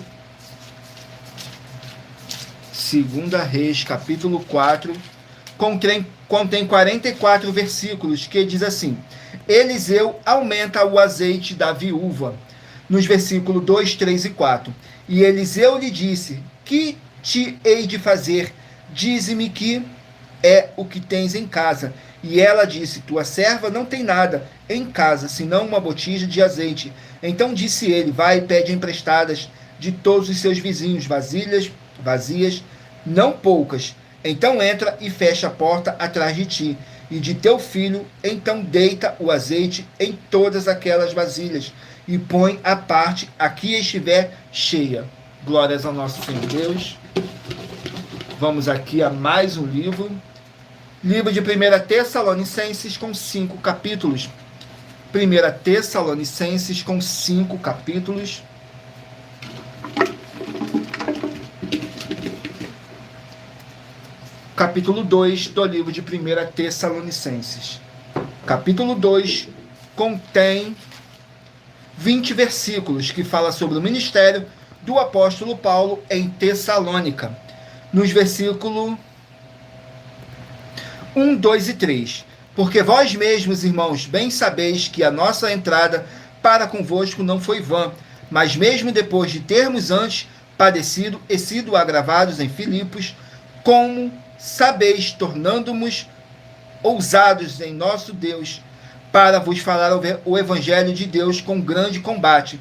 [SPEAKER 1] 4. Contém 44 versículos, que diz assim: Eliseu aumenta o azeite da viúva. Nos versículos 2, 3 e 4. E Eliseu lhe disse: que te hei de fazer? Dize-me que é o que tens em casa. E ela disse: tua serva não tem nada em casa, senão uma botija de azeite. Então disse ele: vai e pede emprestadas de todos os seus vizinhos vasilhas vazias, não poucas. Então entra e fecha a porta atrás de ti, e de teu filho. Então deita o azeite em todas aquelas vasilhas, e põe a parte a que estiver cheia. Glórias ao nosso Senhor Deus. Vamos aqui a mais um livro. Livro de 1 Tessalonicenses com 5 capítulos. 1 Tessalonicenses com 5 capítulos. Capítulo 2 do livro de 1 Tessalonicenses. Capítulo 2 contém 20 versículos, que fala sobre o ministério do apóstolo Paulo em Tessalônica. Nos versículos 1, 2 e 3. Porque vós mesmos, irmãos, bem sabeis que a nossa entrada para convosco não foi vã, mas mesmo depois de termos antes padecido e sido agravados em Filipos, como sabeis, tornando-nos ousados em nosso Deus, para vos falar o evangelho de Deus com grande combate,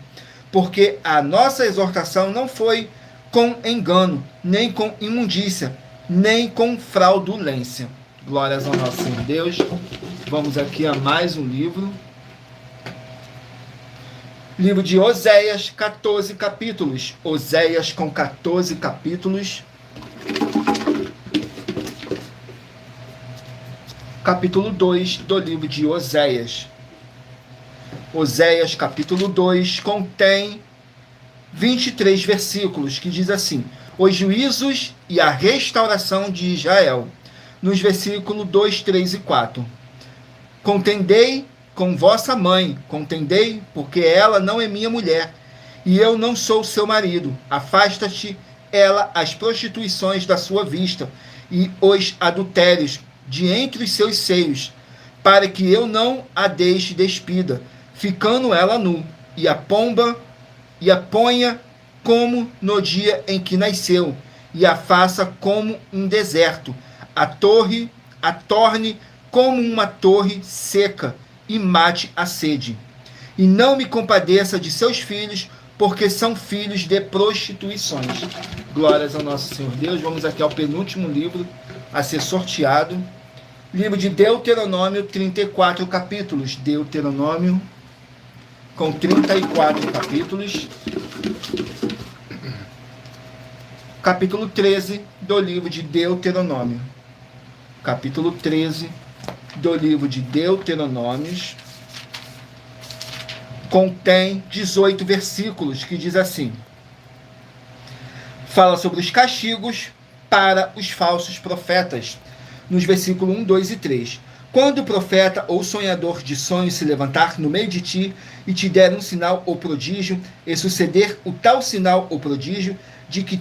[SPEAKER 1] porque a nossa exortação não foi com engano, nem com imundícia, nem com fraudulência. Glórias ao nosso Senhor Deus. Vamos aqui a mais um livro. Livro de Oséias, 14 capítulos. Oséias com 14 capítulos. Capítulo 2 do livro de Oséias. Oséias, capítulo 2, contém 23 versículos, que diz assim: os juízos e a restauração de Israel. Nos versículos 2, 3 e 4. Contendei com vossa mãe, contendei, porque ela não é minha mulher, e eu não sou seu marido. Afasta-te ela as prostituições da sua vista, e os adultérios de entre os seus seios, para que eu não a deixe despida, ficando ela nu, e a ponha como no dia em que nasceu, e a faça como um deserto, a torne como uma torre seca, e mate a sede. E não me compadeça de seus filhos, porque são filhos de prostituições. Glórias ao nosso Senhor Deus. Vamos aqui ao penúltimo livro a ser sorteado. Livro de Deuteronômio, 34 capítulos. Deuteronômio, com 34 capítulos. Capítulo 13 do livro de Deuteronômio. Capítulo 13 do livro de Deuteronômios. Contém 18 versículos, que diz assim: fala sobre os castigos para os falsos profetas. Nos versículos 1, 2 e 3. Quando o profeta ou sonhador de sonhos se levantar no meio de ti e te der um sinal ou prodígio, e suceder o tal sinal ou prodígio de que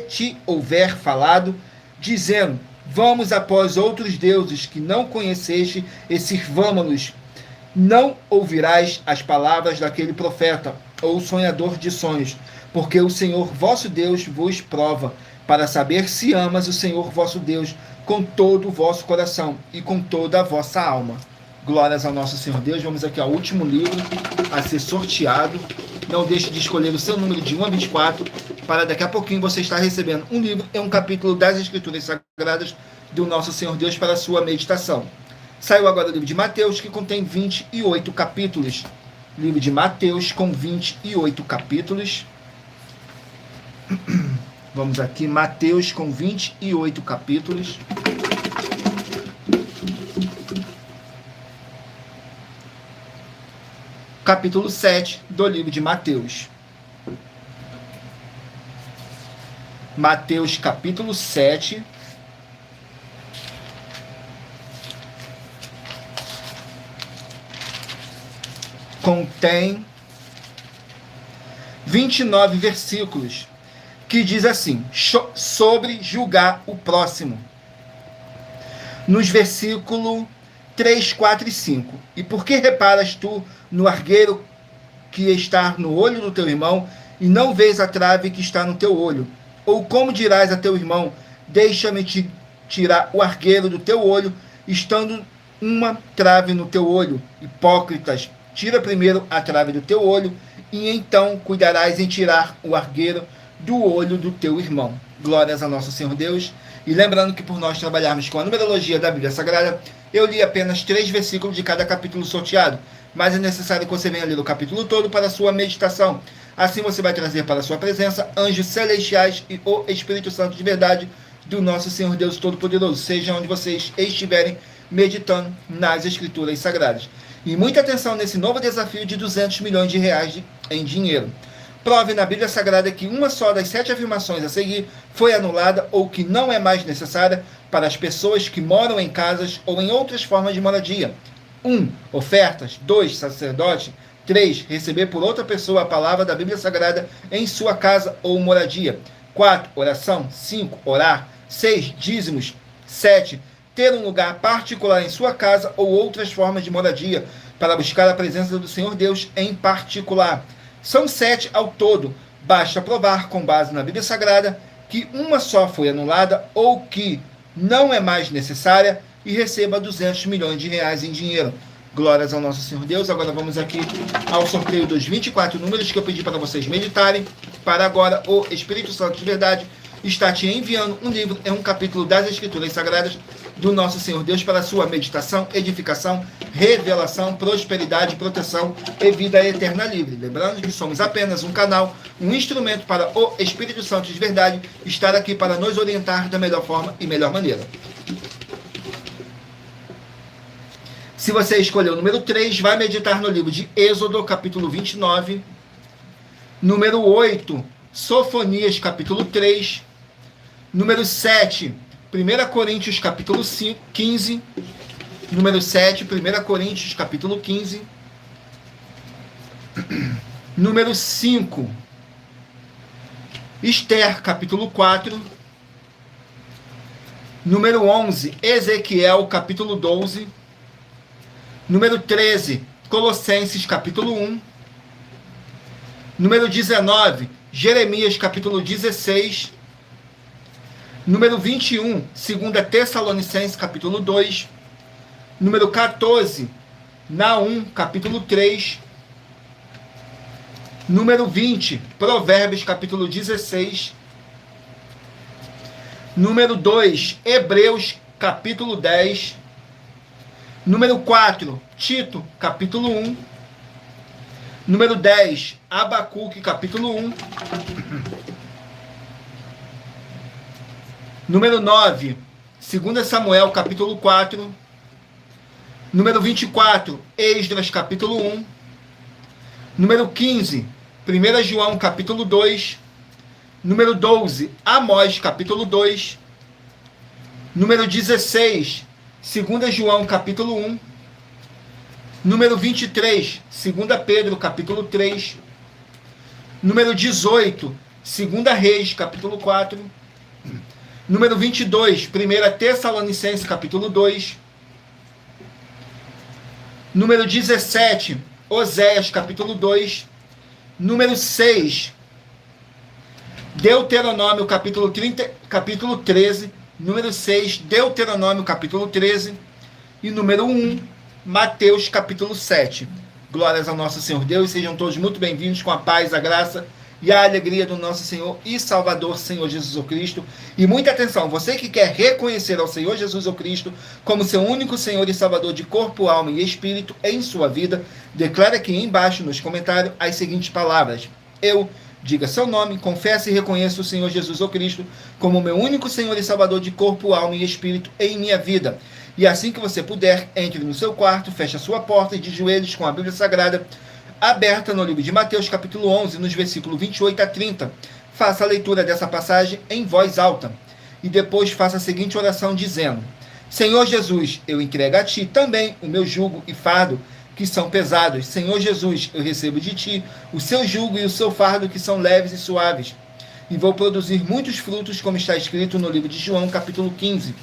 [SPEAKER 1] te houver falado, dizendo: vamos após outros deuses que não conheceste e sirvamo-los, não ouvirás as palavras daquele profeta ou sonhador de sonhos, porque o Senhor vosso Deus vos prova, para saber se amas o Senhor vosso Deus com todo o vosso coração e com toda a vossa alma. Glórias ao nosso Senhor Deus. Vamos aqui ao último livro a ser sorteado. Não deixe de escolher o seu número de 1 a 24, para daqui a pouquinho você estar recebendo um livro e um capítulo das Escrituras Sagradas do nosso Senhor Deus para a sua meditação. Saiu agora o livro de Mateus, que contém 28 capítulos. Livro de Mateus com 28 capítulos. Vamos aqui, Mateus com 28 capítulos. Capítulo 7 do livro de Mateus. Mateus capítulo 7. Contém 29 versículos, que diz assim: sobre julgar o próximo. Nos versículos 3, 4 e 5. E por que reparas tu no argueiro que está no olho do teu irmão, e não vês a trave que está no teu olho? Ou como dirás a teu irmão: deixa-me tirar o argueiro do teu olho, estando uma trave no teu olho? Hipócritas, tira primeiro a trave do teu olho, e então cuidarás em tirar o argueiro do olho do teu irmão. Glórias ao nosso Senhor Deus. E lembrando que por nós trabalharmos com a numerologia da Bíblia Sagrada, eu li apenas 3 versículos de cada capítulo sorteado, mas é necessário que você venha ler o capítulo todo para a sua meditação. Assim você vai trazer para a sua presença anjos celestiais e o Espírito Santo de verdade do nosso Senhor Deus Todo-Poderoso, seja onde vocês estiverem meditando nas Escrituras Sagradas. E muita atenção nesse novo desafio de 200 milhões de reais em dinheiro. Prove na Bíblia Sagrada que uma só das 7 afirmações a seguir foi anulada ou que não é mais necessária para as pessoas que moram em casas ou em outras formas de moradia. 1. Ofertas. 2. Sacerdote. 3. Receber por outra pessoa a palavra da Bíblia Sagrada em sua casa ou moradia. 4. Oração. 5. Orar. 6. Dízimos. 7. Ter um lugar particular em sua casa ou outras formas de moradia para buscar a presença do Senhor Deus em particular. São 7 ao todo. Basta provar, com base na Bíblia Sagrada, que uma só foi anulada ou que não é mais necessária e receba 200 milhões de reais em dinheiro. Glórias ao nosso Senhor Deus. Agora vamos aqui ao sorteio dos 24 números que eu pedi para vocês meditarem. Para agora, o Espírito Santo de verdade está te enviando um livro, é um capítulo das Escrituras Sagradas do nosso Senhor Deus para a sua meditação, edificação, revelação, prosperidade, proteção e vida eterna livre. Lembrando que somos apenas um canal, um instrumento para o Espírito Santo de verdade estar aqui para nos orientar da melhor forma e melhor maneira. Se você escolher o número 3, vai meditar no livro de Êxodo, capítulo 29. Número 8, Sofonias, capítulo 3. Número 7, 1 Coríntios, capítulo 15. Número 7, 1 Coríntios, capítulo 15. Número 5, Esther, capítulo 4. Número 11, Ezequiel, capítulo 12. Número 13, Colossenses, capítulo 1. Número 19, Jeremias, capítulo 16. Número 21, 2 Tessalonicenses, capítulo 2. Número 14, Naum, capítulo 3. Número 20, Provérbios, capítulo 16. Número 2, Hebreus, capítulo 10. Número 4, Tito, capítulo 1. Número 10, Abacuque, capítulo 1. Número 9, 2 Samuel, capítulo 4. Número 24, Esdras, capítulo 1. Número 15, 1 João, capítulo 2. Número 12, Amós, capítulo 2. Número 16, 2 João, capítulo 1. Número 23, 2 Pedro, capítulo 3. Número 18, 2 Reis, capítulo 4. Número 22, 1 Tessalonicenses, capítulo 2. Número 17, Oséias, capítulo 2. Número 6, Deuteronômio, capítulo 13. Número 6, Deuteronômio, capítulo 13. E número 1, Mateus, capítulo 7. Glórias ao nosso Senhor Deus. Sejam todos muito bem-vindos com a paz, a graça e a alegria do nosso Senhor e Salvador, Senhor Jesus Cristo. E muita atenção, você que quer reconhecer ao Senhor Jesus Cristo como seu único Senhor e Salvador de corpo, alma e espírito em sua vida, declara aqui embaixo nos comentários as seguintes palavras. Eu diga seu nome, confesse e reconheça o Senhor Jesus Cristo como meu único Senhor e Salvador de corpo, alma e espírito em minha vida. E assim que você puder, entre no seu quarto, feche a sua porta e de joelhos com a Bíblia Sagrada aberta no livro de Mateus, capítulo 11, nos versículos 28 a 30. Faça a leitura dessa passagem em voz alta. E depois faça a seguinte oração dizendo: Senhor Jesus, eu entrego a Ti também o meu jugo e fardo, que são pesados. Senhor Jesus, eu recebo de Ti o seu jugo e o seu fardo, que são leves e suaves. E vou produzir muitos frutos, como está escrito no livro de João, capítulo 15.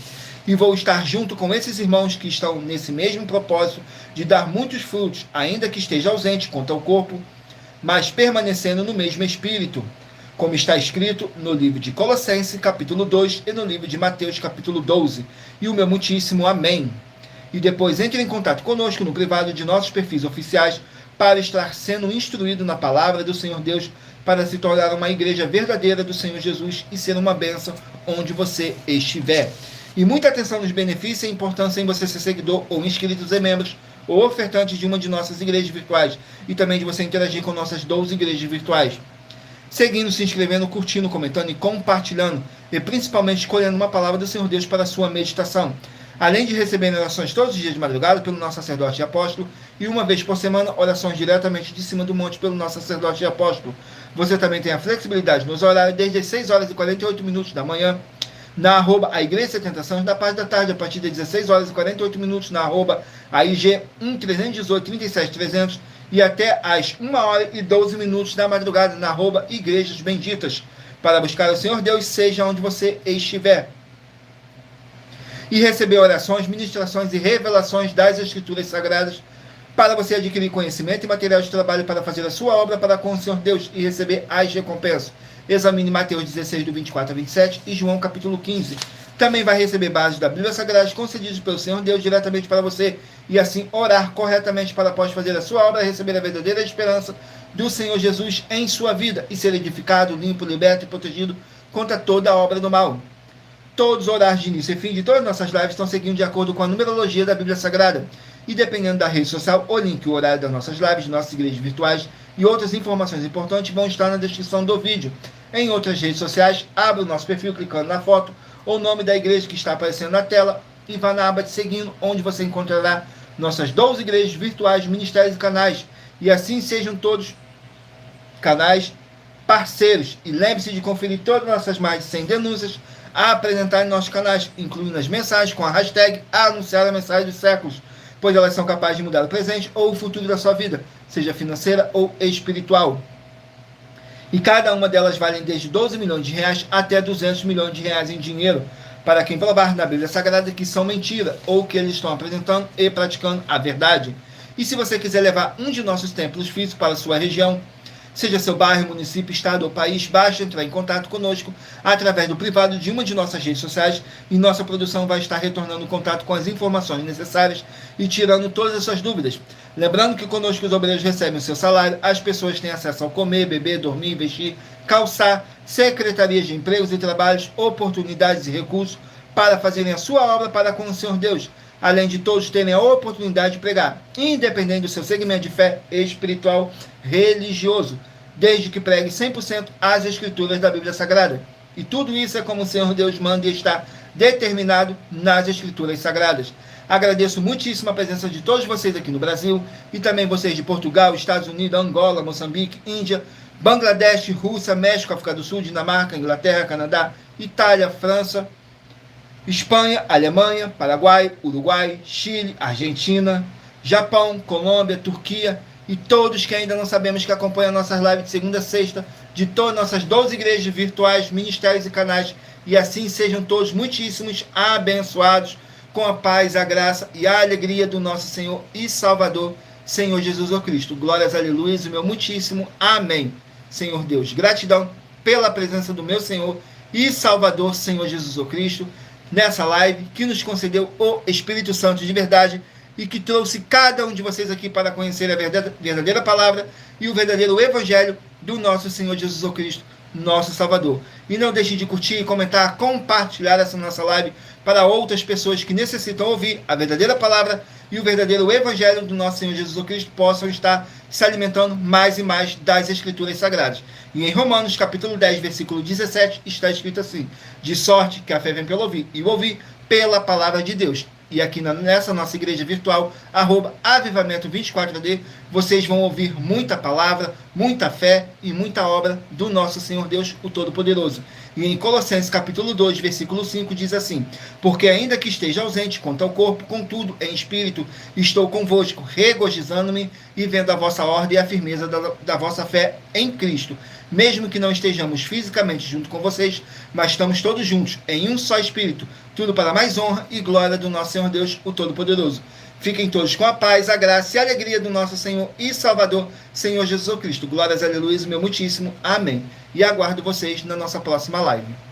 [SPEAKER 1] E vou estar junto com esses irmãos que estão nesse mesmo propósito de dar muitos frutos, ainda que esteja ausente quanto ao corpo, mas permanecendo no mesmo espírito, como está escrito no livro de Colossenses, capítulo 2, e no livro de Mateus, capítulo 12. E o meu muitíssimo amém. E depois entre em contato conosco no privado de nossos perfis oficiais para estar sendo instruído na palavra do Senhor Deus, para se tornar uma igreja verdadeira do Senhor Jesus e ser uma bênção onde você estiver. E muita atenção nos benefícios e a importância em você ser seguidor ou inscritos e membros ou ofertantes de uma de nossas igrejas virtuais e também de você interagir com nossas 12 igrejas virtuais. Seguindo, se inscrevendo, curtindo, comentando e compartilhando e principalmente escolhendo uma palavra do Senhor Deus para a sua meditação. Além de receber orações todos os dias de madrugada pelo nosso sacerdote e apóstolo e uma vez por semana orações diretamente de cima do monte pelo nosso sacerdote e apóstolo. Você também tem a flexibilidade nos horários desde as 6 horas e 48 minutos da manhã na arroba a Igreja Sem Tentações, da parte da tarde, a partir das 16 horas e 48 minutos, na arroba a IG 1-318-37-300 e até às 1 hora e 12 minutos da madrugada, na arroba Igrejas Benditas, para buscar o Senhor Deus, seja onde você estiver. E receber orações, ministrações e revelações das Escrituras Sagradas, para você adquirir conhecimento e material de trabalho para fazer a sua obra para com o Senhor Deus e receber as recompensas. examine Mateus 16, do 24 a 27 e João capítulo 15. Também vai receber bases da Bíblia Sagrada concedidas pelo Senhor Deus diretamente para você e assim orar corretamente para após fazer a sua obra, receber a verdadeira esperança do Senhor Jesus em sua vida e ser edificado, limpo, liberto e protegido contra toda a obra do mal. Todos os horários de início e fim de todas as nossas lives estão seguindo de acordo com a numerologia da Bíblia Sagrada. E dependendo da rede social, o link e o horário das nossas lives, nossas igrejas virtuais e outras informações importantes vão estar na descrição do vídeo. Em outras redes sociais, abra o nosso perfil clicando na foto ou o nome da igreja que está aparecendo na tela e vá na aba de seguindo, onde você encontrará nossas 12 igrejas virtuais, ministérios e canais. E assim sejam todos canais parceiros. E lembre-se de conferir todas as nossas mais de 100 denúncias a apresentar em nossos canais, incluindo as mensagens com a hashtag anunciar a mensagem dos séculos, pois elas são capazes de mudar o presente ou o futuro da sua vida, seja financeira ou espiritual. E cada uma delas vale desde 12 milhões de reais até 200 milhões de reais em dinheiro, para quem provar na Bíblia Sagrada que são mentira, ou que eles estão apresentando e praticando a verdade. E se você quiser levar um de nossos templos físicos para a sua região, seja seu bairro, município, estado ou país, basta entrar em contato conosco através do privado de uma de nossas redes sociais e nossa produção vai estar retornando contato com as informações necessárias e tirando todas as suas dúvidas. Lembrando que conosco os obreiros recebem o seu salário, as pessoas têm acesso ao comer, beber, dormir, vestir, calçar, secretarias de empregos e trabalhos, oportunidades e recursos para fazerem a sua obra para com o Senhor Deus, além de todos terem a oportunidade de pregar, independente do seu segmento de fé espiritual religioso, desde que pregue 100% as escrituras da Bíblia Sagrada. E tudo isso é como o Senhor Deus manda e está determinado nas escrituras sagradas. Agradeço muitíssimo a presença de todos vocês aqui no Brasil e também vocês de Portugal, Estados Unidos, Angola, Moçambique, Índia, Bangladesh, Rússia, México, África do Sul, Dinamarca, Inglaterra, Canadá, Itália, França, Espanha, Alemanha, Paraguai, Uruguai, Chile, Argentina, Japão, Colômbia, Turquia e todos que ainda não sabemos que acompanham nossas lives de segunda a sexta, de todas nossas 12 igrejas virtuais, ministérios e canais, e assim sejam todos muitíssimos abençoados com a paz, a graça e a alegria do nosso Senhor e Salvador, Senhor Jesus Cristo. Glórias, aleluia, e meu muitíssimo amém. Senhor Deus, gratidão pela presença do meu Senhor e Salvador, Senhor Jesus Cristo, nessa live, que nos concedeu o Espírito Santo de verdade e que trouxe cada um de vocês aqui para conhecer a verdadeira palavra e o verdadeiro evangelho do nosso Senhor Jesus Cristo, nosso Salvador. E não deixe de curtir, comentar, compartilhar essa nossa live para outras pessoas que necessitam ouvir a verdadeira palavra e o verdadeiro evangelho do nosso Senhor Jesus Cristo possam estar se alimentando mais e mais das Escrituras Sagradas. E em Romanos, capítulo 10, versículo 17, está escrito assim: de sorte que a fé vem pelo ouvir, e o ouvir pela palavra de Deus. E aqui nessa nossa igreja virtual, @avivamento24d, vocês vão ouvir muita palavra, muita fé e muita obra do nosso Senhor Deus, o Todo-Poderoso. E em Colossenses capítulo 2, versículo 5, diz assim: porque ainda que esteja ausente quanto ao corpo, contudo, em espírito, estou convosco, regozijando-me e vendo a vossa ordem e a firmeza da vossa fé em Cristo. Mesmo que não estejamos fisicamente junto com vocês, mas estamos todos juntos, em um só espírito, tudo para mais honra e glória do nosso Senhor Deus, o Todo-Poderoso. Fiquem todos com a paz, a graça e a alegria do nosso Senhor e Salvador, Senhor Jesus Cristo. Glórias, aleluia, meu muitíssimo amém. E aguardo vocês na nossa próxima live.